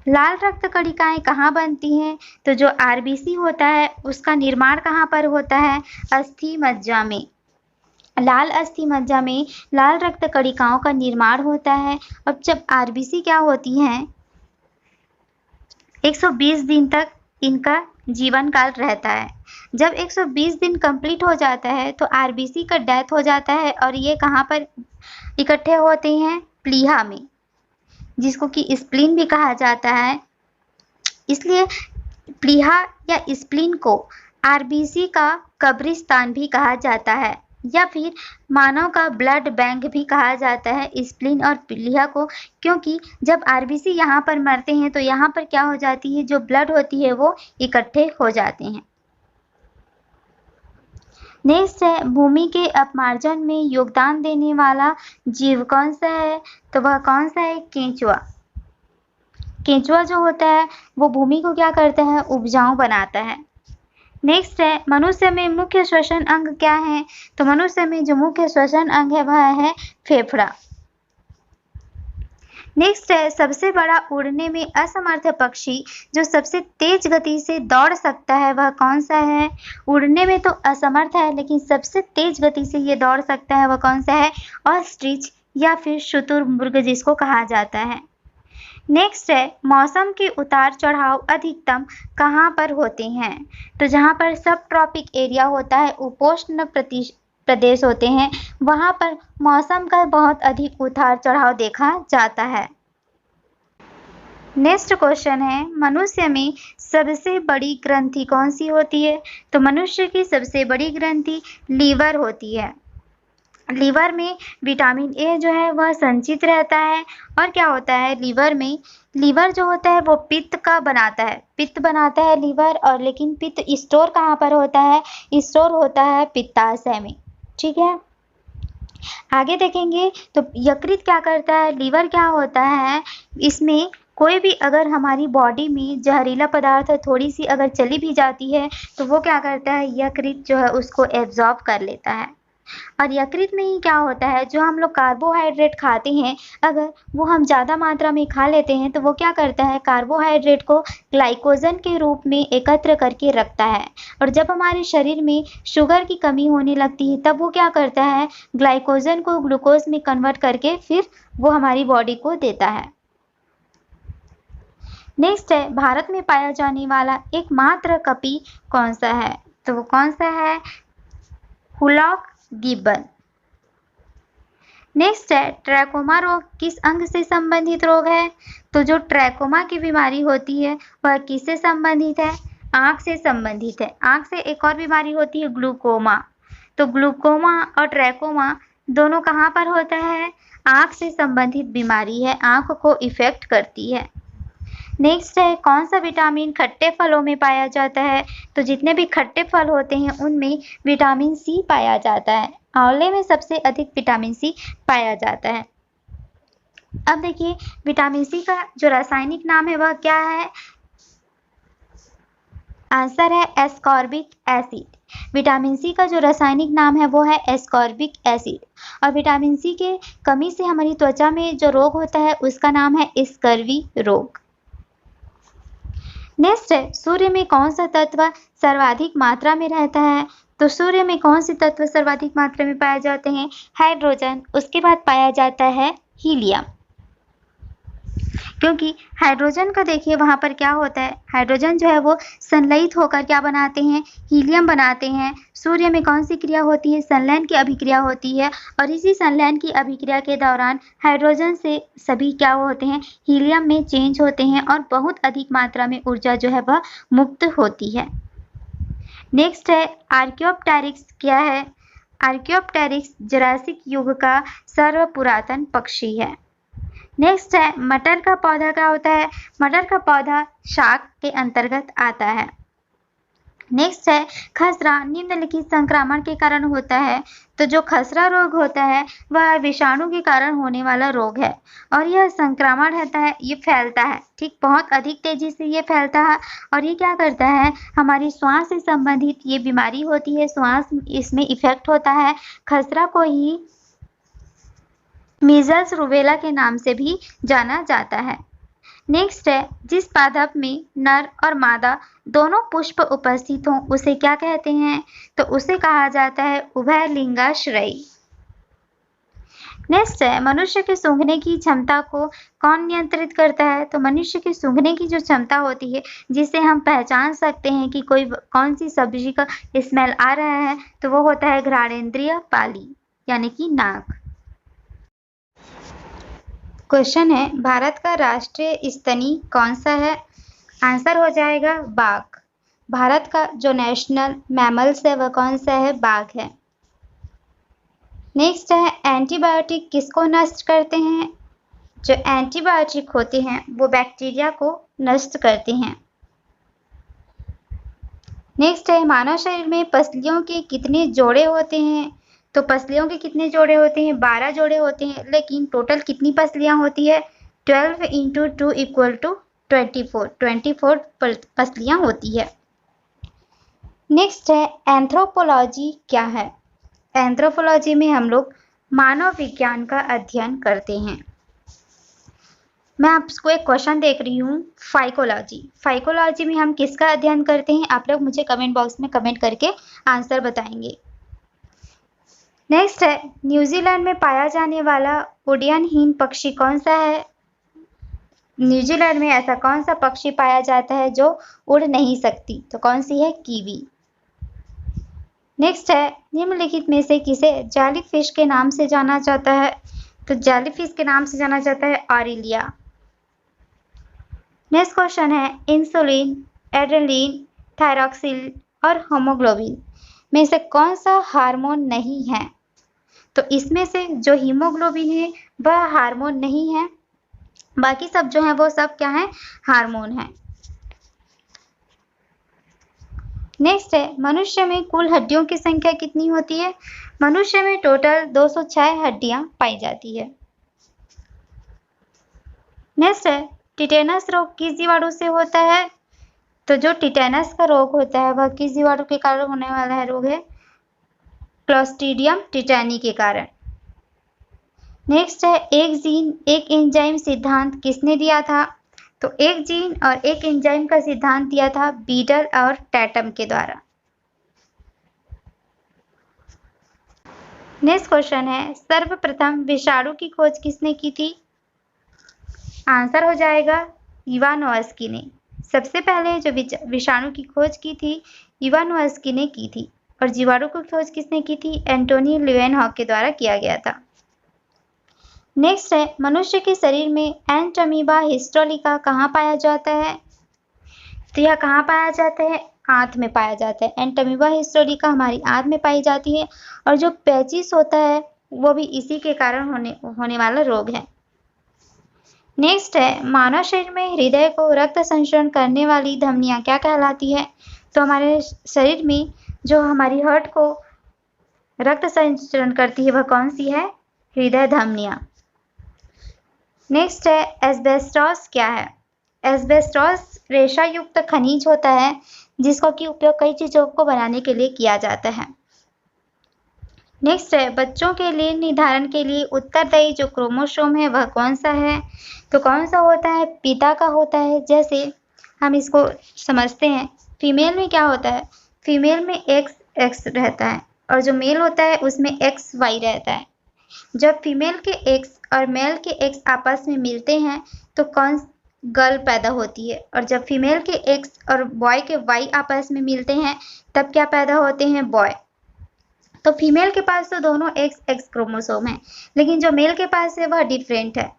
लाल रक्त कणिकाएं कहाँ बनती हैं? तो जो आरबीसी होता है उसका निर्माण कहाँ पर होता है? अस्थि मज्जा में। लाल अस्थि मज्जा में लाल रक्त कणिकाओं का निर्माण होता है। अब जब आरबीसी क्या होती हैं? 120 दिन तक इनका जीवन काल रहता है। जब 120 दिन कंप्लीट हो जाता है तो आरबीसी का डेथ हो जाता है और ये कहाँ पर इकट्ठे होते हैं? प्लीहा में, जिसको कि स्प्लीन भी कहा जाता है। इसलिए प्लीहा या स्प्लीन को आरबीसी का कब्रिस्तान भी कहा जाता है या फिर मानव का ब्लड बैंक भी कहा जाता है स्प्लीन और प्लीहा को, क्योंकि जब आरबीसी यहाँ पर मरते हैं तो यहाँ पर क्या हो जाती है, जो ब्लड होती है वो इकट्ठे हो जाते हैं। नेक्स्ट है, भूमि के अपमार्जन में योगदान देने वाला जीव कौन सा है? तो वह कौन सा है? केंचुआ। केंचुआ जो होता है वो भूमि को क्या करता है? उपजाऊ बनाता है। नेक्स्ट है, मनुष्य में मुख्य श्वसन अंग क्या है? तो मनुष्य में जो मुख्य श्वसन अंग है वह है फेफड़ा। नेक्स्ट है, सबसे बड़ा उड़ने में असमर्थ पक्षी जो सबसे तेज गति से दौड़ सकता है वह कौन सा है? उड़ने में तो असमर्थ है लेकिन सबसे तेज गति से ये दौड़ सकता है वह कौन सा है? ऑस्ट्रिच या फिर शुतुरमुर्ग जिसको कहा जाता है। नेक्स्ट है, मौसम के उतार चढ़ाव अधिकतम कहाँ पर होते हैं? तो जहाँ पर सब ट्रॉपिक एरिया होता है, उपोष्ण प्रदेश होते हैं, वहाँ पर मौसम का बहुत अधिक उतार चढ़ाव देखा जाता है। नेक्स्ट क्वेश्चन है, मनुष्य में सबसे बड़ी ग्रंथि कौन सी होती है? तो मनुष्य की सबसे बड़ी ग्रंथि लीवर होती है। लीवर में विटामिन ए जो है वह संचित रहता है और क्या होता है लीवर में, लीवर जो होता है वो पित्त का बनाता है, पित्त बनाता है लीवर, और लेकिन पित्त स्टोर कहाँ पर होता है? स्टोर होता है पित्ताशय में। ठीक है, आगे देखेंगे तो यकृत क्या करता है? लीवर क्या होता है, इसमें कोई भी अगर हमारी बॉडी में जहरीला पदार्थ थोड़ी सी अगर चली भी जाती है तो वो क्या करता है? यकृत जो है उसको एब्जॉर्ब कर लेता है। और यकृत में ही क्या होता है, जो हम लोग कार्बोहाइड्रेट खाते हैं अगर वो हम ज़्यादा मात्रा में खा लेते हैं तो वो क्या करता है? कार्बोहाइड्रेट को ग्लाइकोजन के रूप में एकत्र करके रखता है, और जब हमारे शरीर में शुगर की कमी होने लगती है तब वो क्या करता है? ग्लाइकोजन को ग्लूकोज में कन्वर्ट करके फिर वो हमारी बॉडी को देता है। नेक्स्ट है, भारत में पाया जाने वाला एकमात्र कपी कौन सा है? तो वो कौन सा है? Hoolock Gibbon. नेक्स्ट है, ट्रैकोमा रोग किस अंग से संबंधित रोग है? तो जो ट्रैकोमा की बीमारी होती है वह किससे संबंधित है? आंख से संबंधित है। आंख से एक और बीमारी होती है ग्लूकोमा, तो ग्लूकोमा और ट्रैकोमा दोनों कहाँ पर होता है? आंख से संबंधित बीमारी है, आंख को इफेक्ट करती है। नेक्स्ट है, कौन सा विटामिन खट्टे फलों में पाया जाता है? तो जितने भी खट्टे फल होते हैं उनमें विटामिन सी पाया जाता है। आंवले में सबसे अधिक विटामिन सी पाया जाता है। अब देखिए विटामिन सी का जो रासायनिक नाम है वह क्या है? आंसर है एस्कॉर्बिक एसिड। विटामिन सी का जो रासायनिक नाम है वो है एस्कॉर्बिक एसिड। और विटामिन सी के कमी से हमारी त्वचा में जो रोग होता है उसका नाम है स्कर्वी रोग। नेक्स्ट है, सूर्य में कौन सा तत्व सर्वाधिक मात्रा में रहता है? तो सूर्य में कौन से तत्व सर्वाधिक मात्रा में पाए जाते हैं? हाइड्रोजन, उसके बाद पाया जाता है हीलियम, क्योंकि हाइड्रोजन का देखिए वहाँ पर क्या होता है, हाइड्रोजन जो है वो संलयित होकर क्या बनाते हैं? हीलियम बनाते हैं। सूर्य में कौन सी क्रिया होती है? संलयन की अभिक्रिया होती है, और इसी संलयन की अभिक्रिया के दौरान हाइड्रोजन से सभी क्या होते हैं? हीलियम में चेंज होते हैं और बहुत अधिक मात्रा में ऊर्जा जो है वह मुक्त होती है। नेक्स्ट है, आर्कियोप्टेरिक्स क्या है? आर्कियोप्टेरिक्स जुरासिक युग का सर्वपुरातन पक्षी है। नेक्स्ट है, मटर का पौधा क्या होता है? मटर का पौधा शाक के अंतर्गत आता है। नेक्स्ट है, खसरा निम्नलिखित संक्रमण के कारण होता है। तो जो खसरा रोग होता है वह विषाणु के कारण होने वाला रोग है, और यह संक्रमण रहता है, ये फैलता है, ठीक बहुत अधिक तेजी से ये फैलता है, और ये क्या करता है? हमारी श्वास से संबंधित ये बीमारी होती है, श्वास इसमें इफेक्ट होता है। खसरा को ही मीजल्स रूबेला के नाम से भी जाना जाता है। नेक्स्ट है, जिस पादप में नर और मादा दोनों पुष्प उपस्थित हों उसे क्या कहते हैं? तो उसे कहा जाता है उभयलिंगाश्रयी। नेक्स्ट है, मनुष्य के सूंघने की क्षमता को कौन नियंत्रित करता है? तो मनुष्य की सूंघने की जो क्षमता होती है, जिससे हम पहचान सकते हैं कि कोई कौन सी सब्जी का स्मेल आ रहा है, तो वो होता है घ्राणेंद्रिय पाली यानी कि नाक। क्वेश्चन है, भारत का राष्ट्रीय स्तनी कौन सा है? आंसर हो जाएगा बाघ। भारत का जो नेशनल मैमल्स है वह कौन सा है? बाघ है। नेक्स्ट है, एंटीबायोटिक किसको नष्ट करते हैं? जो एंटीबायोटिक होते हैं वो बैक्टीरिया को नष्ट करते हैं। नेक्स्ट है, मानव शरीर में पसलियों के कितने जोड़े होते हैं? तो पसलियों के कितने जोड़े होते हैं? 12 जोड़े होते हैं, लेकिन टोटल कितनी पसलियां होती है? 12 × 2 = 24 पसलियां होती है। नेक्स्ट है, एंथ्रोपोलॉजी क्या है? एंथ्रोपोलॉजी में हम लोग मानव विज्ञान का अध्ययन करते हैं। मैं आपको एक क्वेश्चन देख रही हूँ, फाइकोलॉजी। फाइकोलॉजी में हम किसका अध्ययन करते हैं? आप लोग मुझे कमेंट बॉक्स में कमेंट करके आंसर बताएंगे। नेक्स्ट है, न्यूजीलैंड में पाया जाने वाला उड़ानहीन पक्षी कौन सा है? न्यूजीलैंड में ऐसा कौन सा पक्षी पाया जाता है जो उड़ नहीं सकती? तो कौन सी है? कीवी। नेक्स्ट है, निम्नलिखित में से किसे जेलीफिश के नाम से जाना जाता है? तो जेलीफिश के नाम से जाना जाता है ऑरिलिया। नेक्स्ट क्वेश्चन है, इंसुलिन, एड्रेनलिन, थायरॉक्सिन और हीमोग्लोबिन में से कौन सा हार्मोन नहीं है? तो इसमें से जो हीमोग्लोबिन है वह हार्मोन नहीं है, बाकी सब जो है वो सब क्या है? हार्मोन है। नेक्स्ट है, मनुष्य में कुल हड्डियों की संख्या कितनी होती है? मनुष्य में टोटल 206 हड्डियां पाई जाती है। नेक्स्ट है, टिटेनस रोग किस जीवाणु से होता है? तो जो टिटेनस का रोग होता है वह किस जीवाणु के कारण होने वाला है? रोग है क्लोस्ट्रीडियम टिटेनी के कारण। नेक्स्ट है, एक जीन एक एंजाइम सिद्धांत किसने दिया था? तो एक जीन और एक एंजाइम का सिद्धांत दिया था बीडल और टैटम के द्वारा। नेक्स्ट क्वेश्चन है, सर्वप्रथम विषाणु की खोज किसने की थी? आंसर हो जाएगा इवानोव्स्की ने। सबसे पहले जो विषाणु की खोज की थी इवानोव्स्की ने की थी, और जीवाणु की खोज किसने की थी? एंटोनी लीवेनहॉक के द्वारा किया गया था। नेक्स्ट है, मनुष्य के शरीर में एंटमीबा हिस्टोलिका कहाँ पाया जाता है? तो यह कहाँ पाया जाता है? आंत में पाया जाता है। एंटमीबा हिस्टोलिका हमारी आंत में पाई जाती है, और जो पेचिस होता है वो भी इसी के कारण होने वाला रोग है। नेक्स्ट है, मानव शरीर में हृदय को रक्त संचरण करने वाली धमनियां क्या कहलाती है? तो हमारे शरीर में जो हमारी हार्ट को रक्त संचरण करती है वह कौन सी है? हृदय धमनियां। नेक्स्ट है, एस्बेस्टॉस क्या है? एस्बेस्टॉस रेशा युक्त खनिज होता है जिसका की उपयोग कई चीजों को बनाने के लिए किया जाता है। नेक्स्ट है, बच्चों के लिए निर्धारण के लिए उत्तरदायी जो क्रोमोसोम है वह कौन सा है? तो कौन सा होता है? पिता का होता है। जैसे हम इसको समझते हैं, फीमेल में क्या होता है? फीमेल में एक्स रहता है, और जो मेल होता है उसमें XY रहता है। जब फीमेल के एक्स और मेल के एक्स आपस में मिलते हैं तो कौन गर्ल पैदा होती है, और जब फीमेल के एक्स और बॉय के Y आपस में मिलते हैं तब क्या पैदा होते हैं? बॉय। तो फीमेल के पास तो दोनों एक्स क्रोमोसोम है, लेकिन जो मेल के पास है वह डिफरेंट है।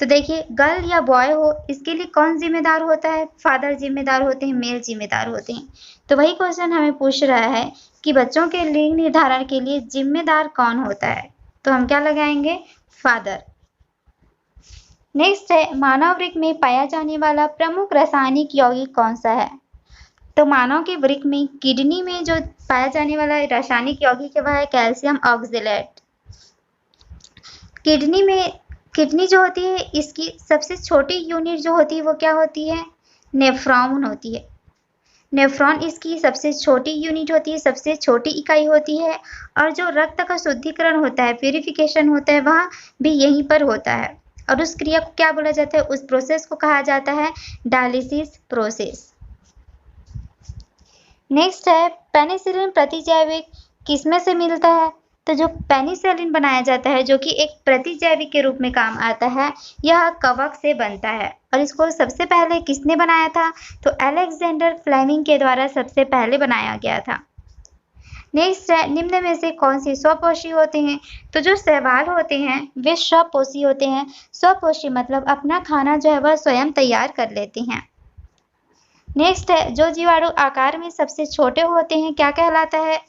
तो देखिए, गर्ल या बॉय हो इसके लिए कौन जिम्मेदार होता है? फादर जिम्मेदार होते हैं, मेल जिम्मेदार होते हैं। तो वही क्वेश्चन हमें पूछ रहा है कि बच्चों के लिंग निर्धारण के लिए जिम्मेदार कौन होता है? तो हम क्या लगाएंगे? फादर। नेक्स्ट है, मानव वृक्क में पाया जाने वाला प्रमुख रासायनिक यौगिक कौन सा है? तो मानव के वृक्क में किडनी में जो पाया जाने वाला रासायनिक यौगिक है वह है कैल्शियम ऑक्जेलेट। किडनी जो होती है इसकी सबसे छोटी यूनिट जो होती है वो क्या होती है? नेफ्रॉन होती है। नेफ्रॉन इसकी सबसे छोटी यूनिट होती है, सबसे छोटी इकाई होती है, और जो रक्त का शुद्धिकरण होता है, प्यूरिफिकेशन होता है, वह भी यहीं पर होता है। और उस क्रिया को क्या बोला जाता है? उस प्रोसेस को कहा जाता है डायलिसिस प्रोसेस। नेक्स्ट है, पेनिसिलिन प्रतिजैविक किसमें से मिलता है? तो जो पेनिसिलिन बनाया जाता है, जो कि एक प्रतिजैवी के रूप में काम आता है, यह कवक से बनता है। और इसको सबसे पहले किसने बनाया था? तो अलेक्जेंडर फ्लेमिंग के द्वारा सबसे पहले बनाया गया था। नेक्स्ट है, निम्न में से कौन से स्वपोषी होते हैं? तो जो शैवाल होते हैं वे स्वपोषी होते हैं। स्वपोषी मतलब अपना खाना जो है वह स्वयं तैयार कर लेते हैं। नेक्स्ट है, जो जीवाणु आकार में सबसे छोटे होते हैं क्या कहलाता है?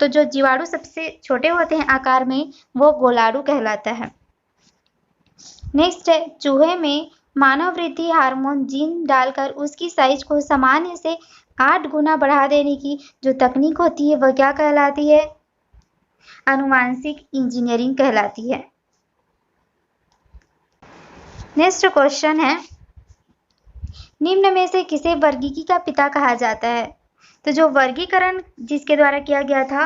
तो जो जीवाणु सबसे छोटे होते हैं आकार में, वो गोलाणु कहलाता है। नेक्स्ट है, चूहे में मानव वृद्धि हार्मोन जीन डालकर उसकी साइज को सामान्य से 8 गुना बढ़ा देने की जो तकनीक होती है वह क्या कहलाती है? आनुवांशिक इंजीनियरिंग कहलाती है। नेक्स्ट क्वेश्चन है, निम्न में से किसे वर्गीकी का पिता कहा जाता है? तो जो वर्गीकरण जिसके द्वारा किया गया था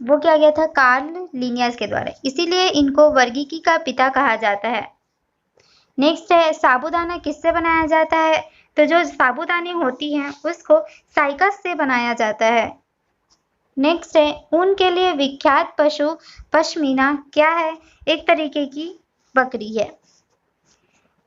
वो किया गया था कार्ल लिनियस के द्वारा, इसीलिए इनको वर्गीकी का पिता कहा जाता है। नेक्स्ट है, साबूदाना किससे बनाया जाता है? तो जो साबूदानी होती हैं उसको साइकस से बनाया जाता है। नेक्स्ट है, ऊन के लिए विख्यात पशु पश्मीना क्या है? एक तरीके की बकरी है।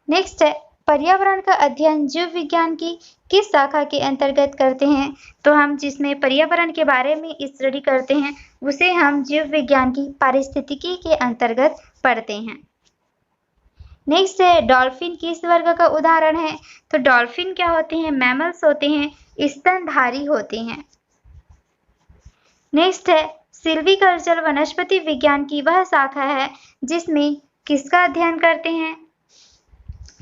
नेक्स्ट है, पर्यावरण का अध्ययन जीव विज्ञान की किस शाखा के अंतर्गत करते हैं? तो हम जिसमें पर्यावरण के बारे में स्टडी करते हैं उसे हम जीव विज्ञान की पारिस्थितिकी के अंतर्गत पढ़ते हैं। नेक्स्ट है, डॉल्फिन किस वर्ग का उदाहरण है? तो डॉल्फिन क्या होते हैं? मैमल्स होते हैं, स्तनधारी होते हैं। नेक्स्ट है, सिल्वीकल्चर वनस्पति विज्ञान की वह शाखा है जिसमें किसका अध्ययन करते हैं?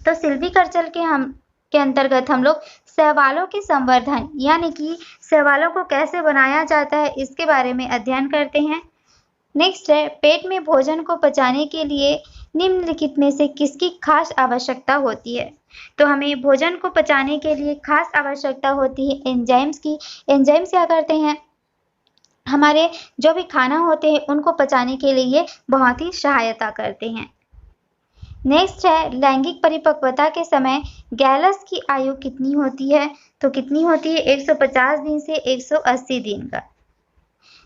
तो सिल्वीकल्चर के अंतर्गत हम लोग शैवालों के संवर्धन यानी कि शैवालों को कैसे बनाया जाता है इसके बारे में अध्ययन करते हैं। नेक्स्ट है, पेट में भोजन को पचाने के लिए निम्नलिखित में से किसकी खास आवश्यकता होती है? तो हमें भोजन को पचाने के लिए खास आवश्यकता होती है एंजाइम्स की। एंजाइम्स क्या करते हैं? हमारे जो भी खाना होते हैं उनको पचाने के लिए बहुत ही सहायता करते हैं। नेक्स्ट है, लैंगिक परिपक्वता के समय गैलस की आयु कितनी होती है? तो कितनी होती है? 150 दिन से 180 दिन का।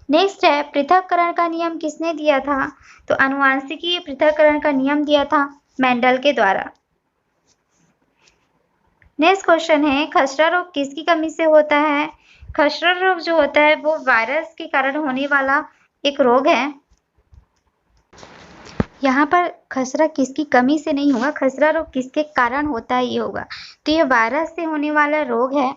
नेक्स्ट है, पृथक्करण का नियम किसने दिया था? तो आनुवांशिकी पृथक्करण का नियम दिया था मेंडल के द्वारा। नेक्स्ट क्वेश्चन है, खसरा रोग किसकी कमी से होता है? खसरा रोग जो होता है वो वायरस के कारण होने वाला एक रोग है। यहाँ पर खसरा किसकी कमी से नहीं होगा, खसरा रोग किसके कारण होता है ये होगा। तो ये वायरस से होने वाला रोग है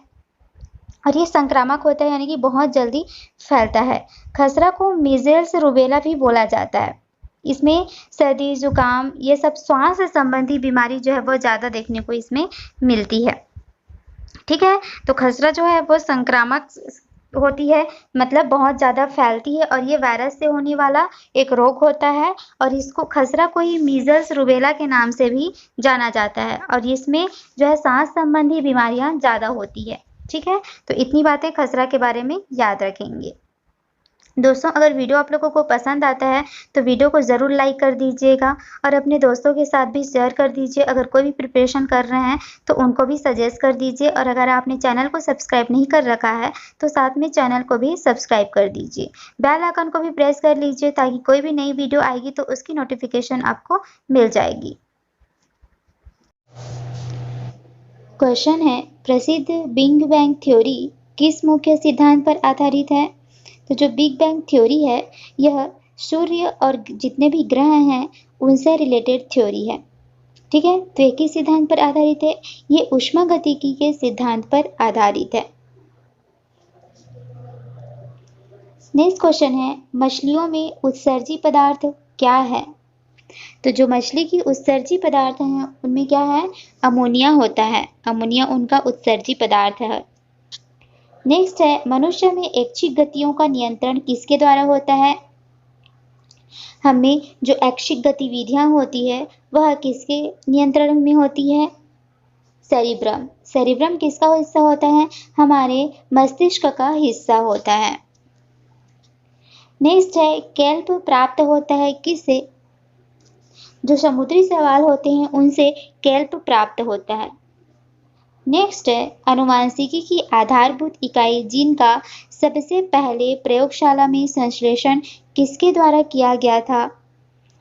और ये संक्रामक होता है यानी कि बहुत जल्दी फैलता है। खसरा को मीजल्स रूबेला भी बोला जाता है। इसमें सर्दी जुकाम ये सब श्वास से संबंधी बीमारी जो है वो ज़्यादा देखने को इसमें मिलती है। ठीक है, तो खसरा जो है वो संक्रामक होती है, मतलब बहुत ज़्यादा फैलती है और ये वायरस से होने वाला एक रोग होता है और इसको खसरा को ही मीजल्स रूबेला के नाम से भी जाना जाता है और इसमें जो है सांस संबंधी बीमारियां ज़्यादा होती है। ठीक है, तो इतनी बातें खसरा के बारे में याद रखेंगे। दोस्तों, अगर वीडियो आप लोगों को पसंद आता है तो वीडियो को ज़रूर लाइक कर दीजिएगा और अपने दोस्तों के साथ भी शेयर कर दीजिए। अगर कोई भी प्रिपरेशन कर रहे हैं तो उनको भी सजेस्ट कर दीजिए और अगर आपने चैनल को सब्सक्राइब नहीं कर रखा है तो साथ में चैनल को भी सब्सक्राइब कर दीजिए। बेल आइकन को भी प्रेस कर लीजिए ताकि कोई भी नई वीडियो आएगी तो उसकी नोटिफिकेशन आपको मिल जाएगी। क्वेश्चन है, प्रसिद्ध बिग बैंग थ्योरी किस मुख्य सिद्धांत पर आधारित है? तो जो बिग बैंग थ्योरी है यह सूर्य और जितने भी ग्रह हैं उनसे रिलेटेड थ्योरी है। ठीक है, तो एक ही सिद्धांत पर आधारित है, ये ऊष्मागतिकी के सिद्धांत पर आधारित है। नेक्स्ट क्वेश्चन है, मछलियों में उत्सर्जी पदार्थ क्या है? तो जो मछली की उत्सर्जी पदार्थ हैं उनमें क्या है? अमोनिया होता है। अमोनिया उनका उत्सर्जी पदार्थ है। नेक्स्ट है, मनुष्य में ऐच्छिक गतियों का नियंत्रण किसके द्वारा होता है? हमें जो ऐच्छिक गतिविधियां होती है वह किसके नियंत्रण में होती है? सेरिब्रम। सेरिब्रम किसका हिस्सा होता है? हमारे मस्तिष्क का हिस्सा होता है। नेक्स्ट है, केल्प प्राप्त होता है किससे? जो समुद्री शैवाल होते हैं उनसे केल्प प्राप्त होता है। नेक्स्ट है आनुवंशिकी की आधारभूत इकाई जीन का सबसे पहले प्रयोगशाला में संश्लेषण किसके द्वारा किया गया था?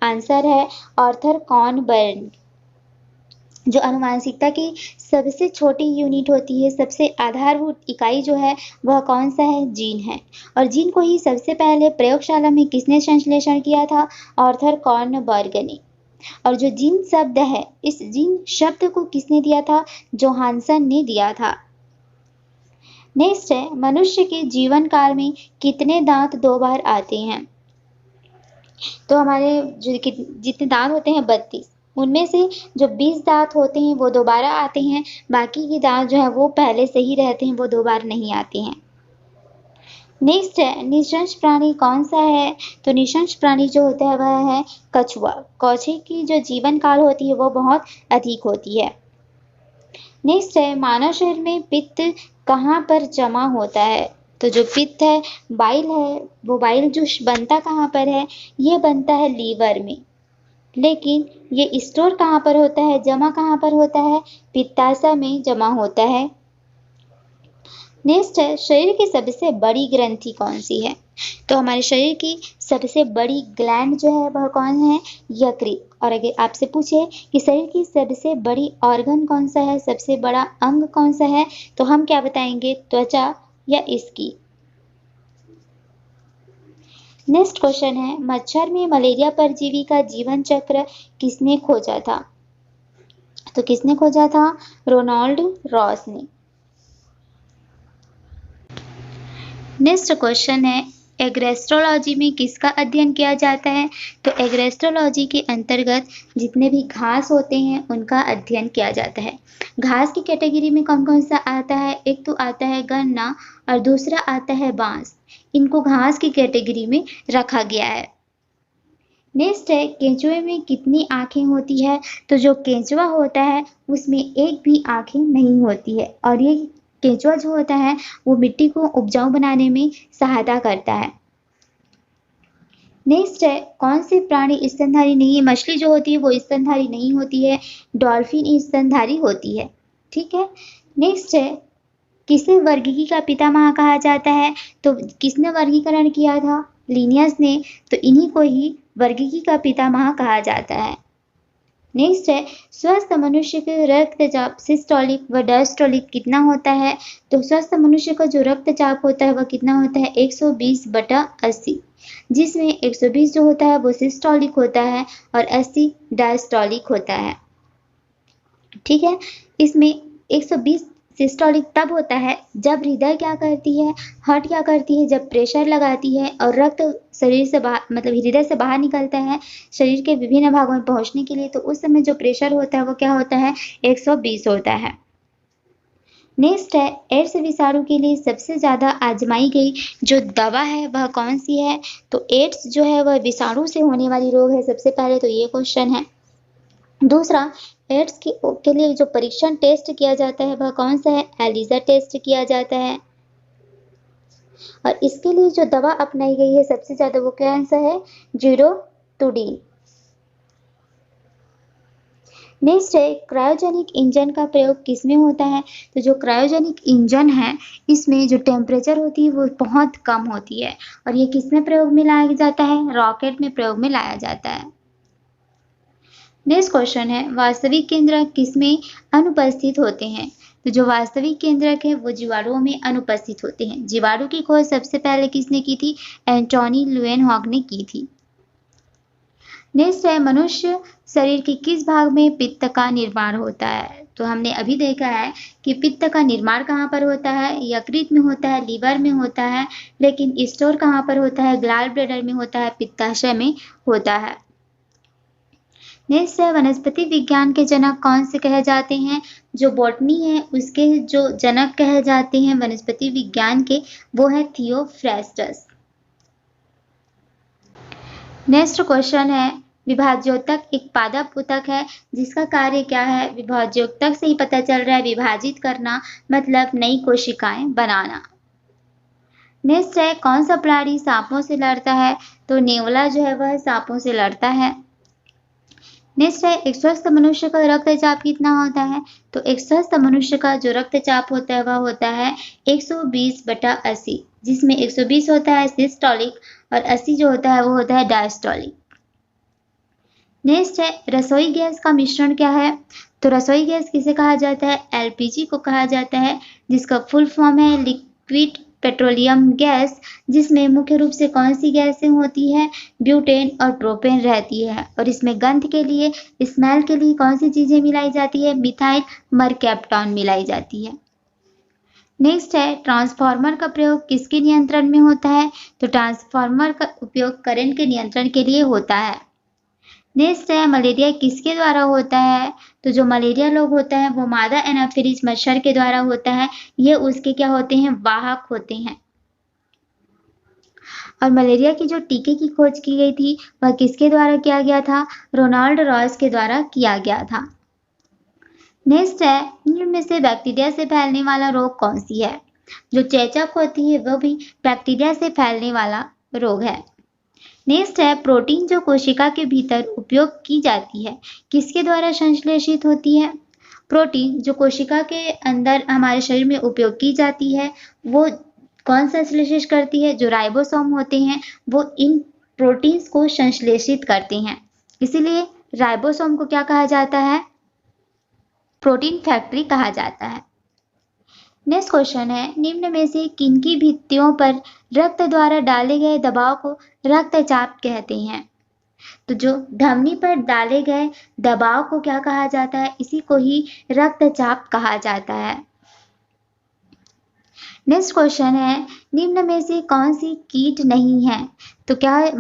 आंसर है आर्थर कॉन बर्न। जो आनुवंशिकता की सबसे छोटी यूनिट होती है, सबसे आधारभूत इकाई जो है वह कौन सा है? जीन है। और जीन को ही सबसे पहले प्रयोगशाला में किसने संश्लेषण किया था? आर्थर कॉन बर्ग ने। और जो जीन शब्द है, इस जीन शब्द को किसने दिया था? जोहानसन ने दिया था। नेक्स्ट है मनुष्य के जीवन काल में कितने दांत 2 बार आते हैं? तो हमारे जो जितने दांत होते हैं 32, उनमें से जो 20 दांत होते हैं वो दोबारा आते हैं, बाकी के दांत जो है वो पहले से ही रहते हैं, वो 2 बार नहीं आते हैं। नेक्स्ट है निशंस प्राणी कौन सा है? तो निशंस प्राणी जो होता है वह है कछुआ। कछुए की जो जीवन काल होती है वो बहुत अधिक होती है। नेक्स्ट है मानव शरीर में पित्त कहाँ पर जमा होता है? तो जो पित्त है, बाइल है, वो बाइल जो बनता कहाँ पर है? ये बनता है लीवर में। लेकिन ये स्टोर कहाँ पर होता है, जमा कहाँ पर होता है? पित्ताशय में जमा होता है। नेक्स्ट है शरीर की सबसे बड़ी ग्रंथि कौन सी है? तो हमारे शरीर की सबसे बड़ी ग्लैंड जो है वह कौन है? यकृत। और अगर आपसे पूछे कि शरीर की सबसे बड़ी ऑर्गन कौन सा है, सबसे बड़ा अंग कौन सा है, तो हम क्या बताएंगे? त्वचा या इसकी। नेक्स्ट क्वेश्चन है मच्छर में मलेरिया परजीवी का जीवन चक्र किसने खोजा था? तो किसने खोजा था? रोनाल्ड रॉस ने। नेक्स्ट क्वेश्चन है एग्रेस्ट्रोलॉजी में किसका अध्ययन किया जाता है? तो एग्रेस्ट्रोलॉजी के अंतर्गत जितने भी घास होते हैं उनका अध्ययन किया जाता है। घास की कैटेगरी में कौन कौन सा आता है? एक तो आता है गन्ना और दूसरा आता है बांस। इनको घास की कैटेगरी में रखा गया है। नेक्स्ट है केंचुए में कितनी आंखें होती है? तो जो केंचुआ होता है उसमें एक भी आंखें नहीं होती है, और ये केंचुआ जो होता है वो मिट्टी को उपजाऊ बनाने में सहायता करता है। नेक्स्ट है कौन से प्राणी स्तनधारी नहीं है? मछली जो होती है वो स्तनधारी नहीं होती है, डॉल्फिन स्तनधारी होती है। ठीक है। नेक्स्ट है किसे वर्गीकी का पितामह कहा जाता है? तो किसने वर्गीकरण किया था? लिनियस ने। तो इन्हीं को ही वर्गीकी का पितामह कहा जाता है। नेक्स्ट है स्वस्थ मनुष्य के रक्तचाप सिस्टोलिक व डायस्टोलिक कितना होता है? तो स्वस्थ मनुष्य का जो रक्तचाप होता है वह कितना होता है? 120/80, जिसमें 120 जो होता है वो सिस्टोलिक होता है और 80 डायस्टोलिक होता है। ठीक है। इसमें 120 सिस्टोलिक तब होता है जब हृदय क्या करती है, हार्ट क्या करती है, जब प्रेशर लगाती है और रक्त शरीर से बाहर मतलब हृदय से बाहर निकलता है शरीर के विभिन्न भागों में पहुंचने के लिए, तो उस समय जो प्रेशर होता है वो क्या होता है? 120 होता है। नेक्स्ट है एड्स विषाणु के लिए सबसे ज़्यादा आजमाई गई जो दवा है वह कौन सी है? तो एड्स जो है वह विषाणु से होने वाली रोग है, सबसे पहले तो ये क्वेश्चन है। दूसरा एड्स के लिए जो परीक्षण टेस्ट किया जाता है वह कौन सा है? एलिजा टेस्ट किया जाता है। और इसके लिए जो दवा अपनाई गई है सबसे ज्यादा वो कौन सा है? जीरोटुडीन। नेक्स्ट है क्रायोजेनिक इंजन का प्रयोग किसमें होता है? तो जो क्रायोजेनिक इंजन है इसमें जो टेम्परेचर होती है वो बहुत कम होती है, और ये किसमें प्रयोग में लाया जाता है? रॉकेट में प्रयोग में लाया जाता है। नेक्स्ट क्वेश्चन है वास्तविक केंद्रक किसमें अनुपस्थित होते हैं? तो जो वास्तविक केंद्रक है वो जीवाणुओं में अनुपस्थित होते हैं। जीवाणु की खोज सबसे पहले किसने की थी? एंटोनी ल्यूवेनहॉक ने की थी। नेक्स्ट है मनुष्य शरीर के किस भाग में पित्त का निर्माण होता है? तो हमने अभी देखा है कि पित्त का निर्माण कहाँ पर होता है? यकृत में होता है, लीवर में होता है, लेकिन स्टोर कहाँ पर होता है? गॉल ब्लैडर में होता है, पित्ताशय में होता है। नेक्स्ट है वनस्पति विज्ञान के जनक कौन से कहे जाते हैं? जो बॉटनी है उसके जो जनक कहे जाते हैं वनस्पति विज्ञान के वो है थियोफ्रेस्टस। नेक्स्ट क्वेश्चन है विभाज्योतक एक पादप ऊतक है जिसका कार्य क्या है? विभाज्योतक से ही पता चल रहा है विभाजित करना, मतलब नई कोशिकाएं बनाना। नेक्स्ट है कौन सा प्राणी सांपों से लड़ता है? तो नेवला जो है वह सांपों से लड़ता है। नेक्स्ट है, एक स्वस्थ मनुष्य का रक्तचाप कितना होता है? तो एक स्वस्थ मनुष्य का जो रक्तचाप होता है वह होता है 120/80, जिसमें 120 होता है सिस्टोलिक और 80 जो होता है वो होता है डायस्टोलिक। नेक्स्ट है, रसोई गैस का मिश्रण क्या है? तो रसोई गैस किसे कहा जाता है? एलपीजी को कहा जाता है, जिसका फुल फॉर्म है लिक्विड पेट्रोलियम गैस, जिसमें मुख्य रूप से कौन सी गैसें होती है? ब्यूटेन और प्रोपेन रहती है। और इसमें गंध के लिए, स्मेल के लिए कौन सी चीजें मिलाई जाती है? मिथाइल मरकैप्टॉन मिलाई जाती है। नेक्स्ट है, ट्रांसफार्मर का प्रयोग किसके नियंत्रण में होता है? तो ट्रांसफार्मर का उपयोग करंट के नियंत्रण के लिए होता है। नेक्स्ट है, मलेरिया किसके द्वारा होता है? तो जो मलेरिया रोग होता है वो मादा एनाफिलीज मच्छर के द्वारा होता है। ये उसके क्या होते हैं? वाहक होते हैं। और मलेरिया की जो टीके की खोज की गई थी वह किसके द्वारा किया गया था? रोनाल्ड रॉस के द्वारा किया गया था। नेक्स्ट है, निम्न में से बैक्टीरिया से फैलने वाला रोग कौन सी है? जो चेचक होती है वह भी बैक्टीरिया से फैलने वाला रोग है। नेक्स्ट है, प्रोटीन जो कोशिका के भीतर उपयोग की जाती है किसके द्वारा संश्लेषित होती है? प्रोटीन जो कोशिका के अंदर हमारे शरीर में उपयोग की जाती है वो कौन संश्लेषित करती है? जो राइबोसोम होते हैं वो इन प्रोटीन्स को संश्लेषित करते हैं, इसीलिए राइबोसोम को क्या कहा जाता है? प्रोटीन फैक्ट्री कहा जाता है। नेक्स्ट क्वेश्चन है, निम्न में से किनकी भित्तियों पर रक्त द्वारा डाले गए दबाव को रक्तचाप कहते हैं? तो जो धमनी पर डाले गए दबाव को क्या कहा जाता है? इसी को ही रक्तचाप कहा जाता है। नेक्स्ट क्वेश्चन है, निम्न में से कौन सी कीट नहीं है? तो क्या है?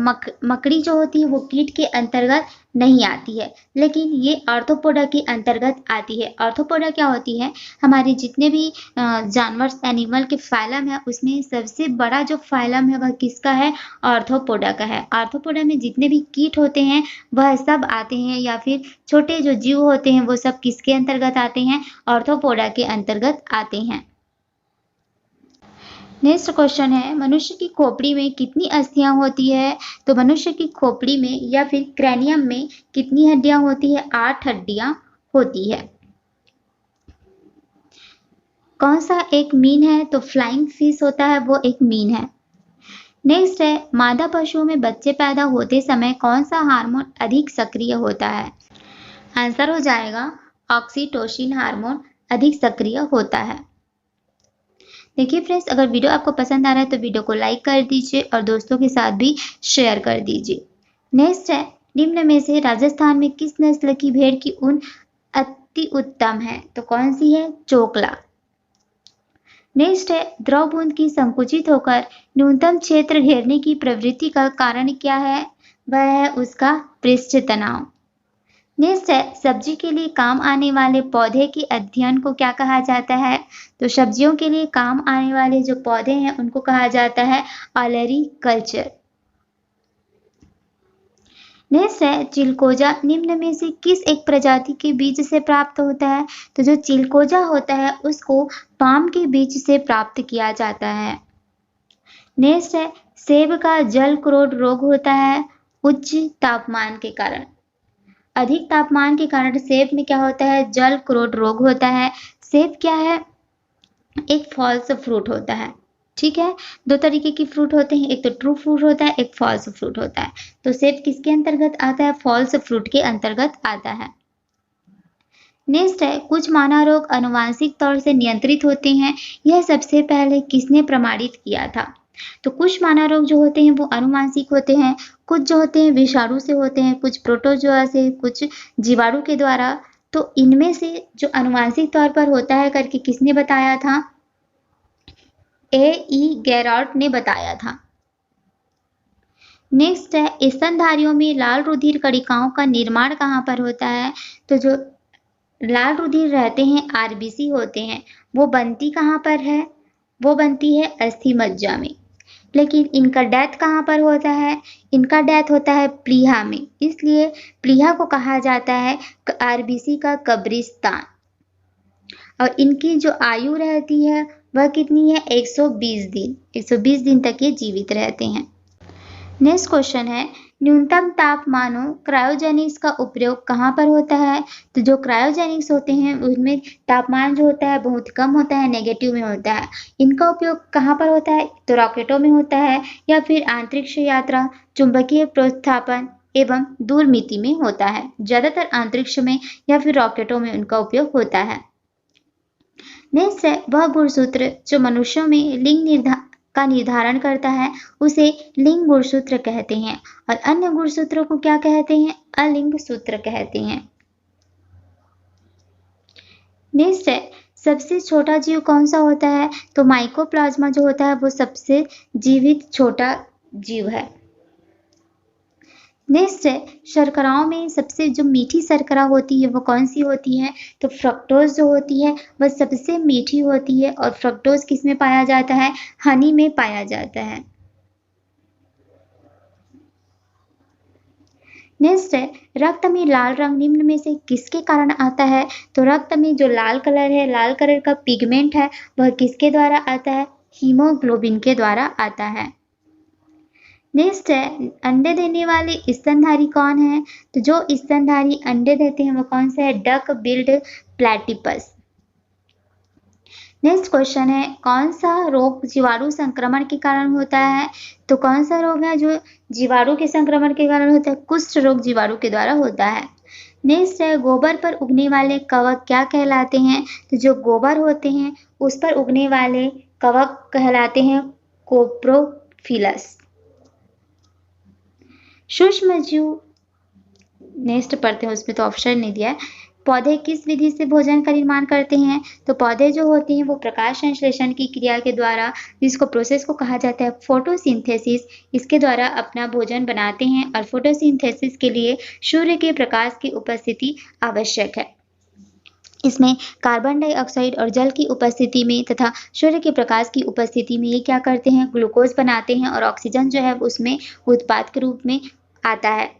मकड़ी जो होती है वो कीट के अंतर्गत नहीं आती है, लेकिन ये आर्थ्रोपोडा के अंतर्गत आती है। आर्थ्रोपोडा क्या होती है? हमारे जितने भी जानवर एनिमल के फाइलम है उसमें सबसे बड़ा जो फाइलम है वह किसका है? आर्थ्रोपोडा का है। आर्थ्रोपोडा में जितने भी कीट होते हैं वह सब आते हैं, या फिर छोटे जो जीव होते हैं वो सब किसके अंतर्गत आते हैं? आर्थ्रोपोडा के अंतर्गत आते हैं। नेक्स्ट क्वेश्चन है, मनुष्य की खोपड़ी में कितनी अस्थियां होती है? तो मनुष्य की खोपड़ी में या फिर क्रैनियम में कितनी हड्डियां होती है? 8 हड्डियां होती है। कौन सा एक मीन है? तो फ्लाइंग फिश होता है वो एक मीन है। नेक्स्ट है, मादा पशुओं में बच्चे पैदा होते समय कौन सा हार्मोन अधिक सक्रिय होता है? आंसर हो जाएगा ऑक्सीटोसिन हार्मोन अधिक सक्रिय होता है। देखिए फ्रेंड्स, अगर वीडियो आपको पसंद आ रहा है तो वीडियो को लाइक कर दीजिए और दोस्तों के साथ भी शेयर कर दीजिए। नेक्स्ट है, निम्न में से राजस्थान में किस नस्ल की भेड़ की ऊन अति उत्तम है? तो कौन सी है? चोकला। नेक्स्ट है, द्रव बूंद की संकुचित होकर न्यूनतम क्षेत्र घेरने की प्रवृत्ति का कारण क्या है? वह है उसका पृष्ठ तनाव। नेक्स्ट है, सब्जी के लिए काम आने वाले पौधे के अध्ययन को क्या कहा जाता है? तो सब्जियों के लिए काम आने वाले जो पौधे हैं उनको कहा जाता है ऑलरी कल्चर। नेक्स्ट है, चिलकोजा निम्न में से किस एक प्रजाति के बीज से प्राप्त होता है? तो जो चिलकोजा होता है उसको पाम के बीज से प्राप्त किया जाता है। नेक्स्ट है, सेब का जल क्रोध रोग होता है उच्च तापमान के कारण। अधिक तापमान के कारण सेब में क्या होता है? जल क्रोध रोग होता है। सेब क्या है? एक फॉल्स फ्रूट होता है। ठीक है, दो तरीके की फ्रूट होते हैं, एक तो ट्रू फ्रूट होता है, एक फॉल्स फ्रूट होता है। तो सेब किसके अंतर्गत आता है? फॉल्स फ्रूट के अंतर्गत आता है। नेक्स्ट है, कुछ मानव रोग आनुवांशिक तौर से नियंत्रित होते हैं, यह सबसे पहले किसने प्रमाणित किया था? तो कुछ मानव रोग जो होते हैं वो आनुवांशिक होते हैं, कुछ जो होते हैं विषाणु से होते हैं, कुछ प्रोटोजोआ से, कुछ जीवाणु के द्वारा। तो इनमें से जो आनुवांशिक तौर पर होता है करके किसने बताया था? ए.ई. गैराट ने बताया था। नेक्स्ट है, स्तनधारियों में लाल रुधिर कणिकाओं का निर्माण कहाँ पर होता है? तो जो लाल रुधिर रहते हैं आरबीसी होते हैं वो बनती कहाँ पर है? वो बनती है अस्थि मज्जा में। लेकिन इनका डेथ कहाँ पर होता है? इनका डेथ होता है प्लीहा में, इसलिए प्लीहा को कहा जाता है आरबीसी का कब्रिस्तान। और इनकी जो आयु रहती है वह कितनी है? 120 दिन। 120 दिन तक ये जीवित रहते हैं। नेक्स्ट क्वेश्चन है, न्यूनतम तापमानों क्रायोजेनिक्स का उपयोग कहाँ पर होता है? तो जो क्रायोजेनिक्स होते हैं उनमें तापमान जो होता है बहुत कम होता है, नेगेटिव में होता है। इनका उपयोग कहाँ पर होता है? तो रॉकेटों में होता है या फिर अंतरिक्ष यात्रा, चुंबकीय प्रोत्थापन एवं दूरमिति में होता है। ज्यादातर अंतरिक्ष में या फिर रॉकेटों में उनका उपयोग होता है। नेक्स्ट है वह गुणसूत्र जो मनुष्यों में लिंग का निर्धारण करता है, उसे लिंग गुणसूत्र कहते हैं और अन्य गुणसूत्रों को क्या कहते हैं? अलिंग सूत्र कहते हैं। नेक्स्ट है सबसे छोटा जीव कौन सा होता है? तो माइकोप्लाज्मा जो होता है वो सबसे जीवित छोटा जीव है। नेक्स्ट है शर्कराओं में सबसे जो मीठी शर्करा होती है वो कौन सी होती है? तो फ्रक्टोज जो होती है वह सबसे मीठी होती है और फ्रक्टोज किस में पाया जाता है? हनी में पाया जाता है। नेक्स्ट है रक्त में लाल रंग निम्न में से किसके कारण आता है? तो रक्त में जो लाल कलर है, लाल कलर का पिगमेंट है, वह किसके द्वारा आता है? हीमोग्लोबिन के द्वारा आता है। नेक्स्ट है अंडे देने वाले स्तनधारी कौन है? तो जो स्तनधारी अंडे देते हैं वो कौन से है? Duck billed platypus. Next question है कौन सा रोग जीवाणु संक्रमण के कारण होता है? तो कौन सा रोग है जो जीवाणु के संक्रमण के कारण होता है? कुष्ठ रोग जीवाणु के द्वारा होता है। नेक्स्ट है गोबर पर उगने वाले कवक क्या कहलाते हैं? तो जो गोबर होते हैं उस पर उगने वाले कवक कहलाते हैं कोप्रोफिलस। सूक्ष्म जीव नेक्स्ट पढ़ते हैं, उसमें तो ऑप्शन नहीं दिया है। पौधे किस विधि से भोजन का निर्माण करते हैं? तो पौधे जो होते हैं वो प्रकाश संश्लेषण की क्रिया के द्वारा, जिसको प्रोसेस को कहा जाता है फोटोसिंथेसिस, इसके द्वारा अपना भोजन बनाते हैं और फोटोसिंथेसिस के लिए सूर्य के प्रकाश की उपस्थिति आवश्यक है। इसमें कार्बन डाइऑक्साइड और जल की उपस्थिति में तथा सूर्य के प्रकाश की उपस्थिति में ये क्या करते हैं? ग्लूकोज बनाते हैं और ऑक्सीजन जो है उसमें उत्पाद के रूप में आता है।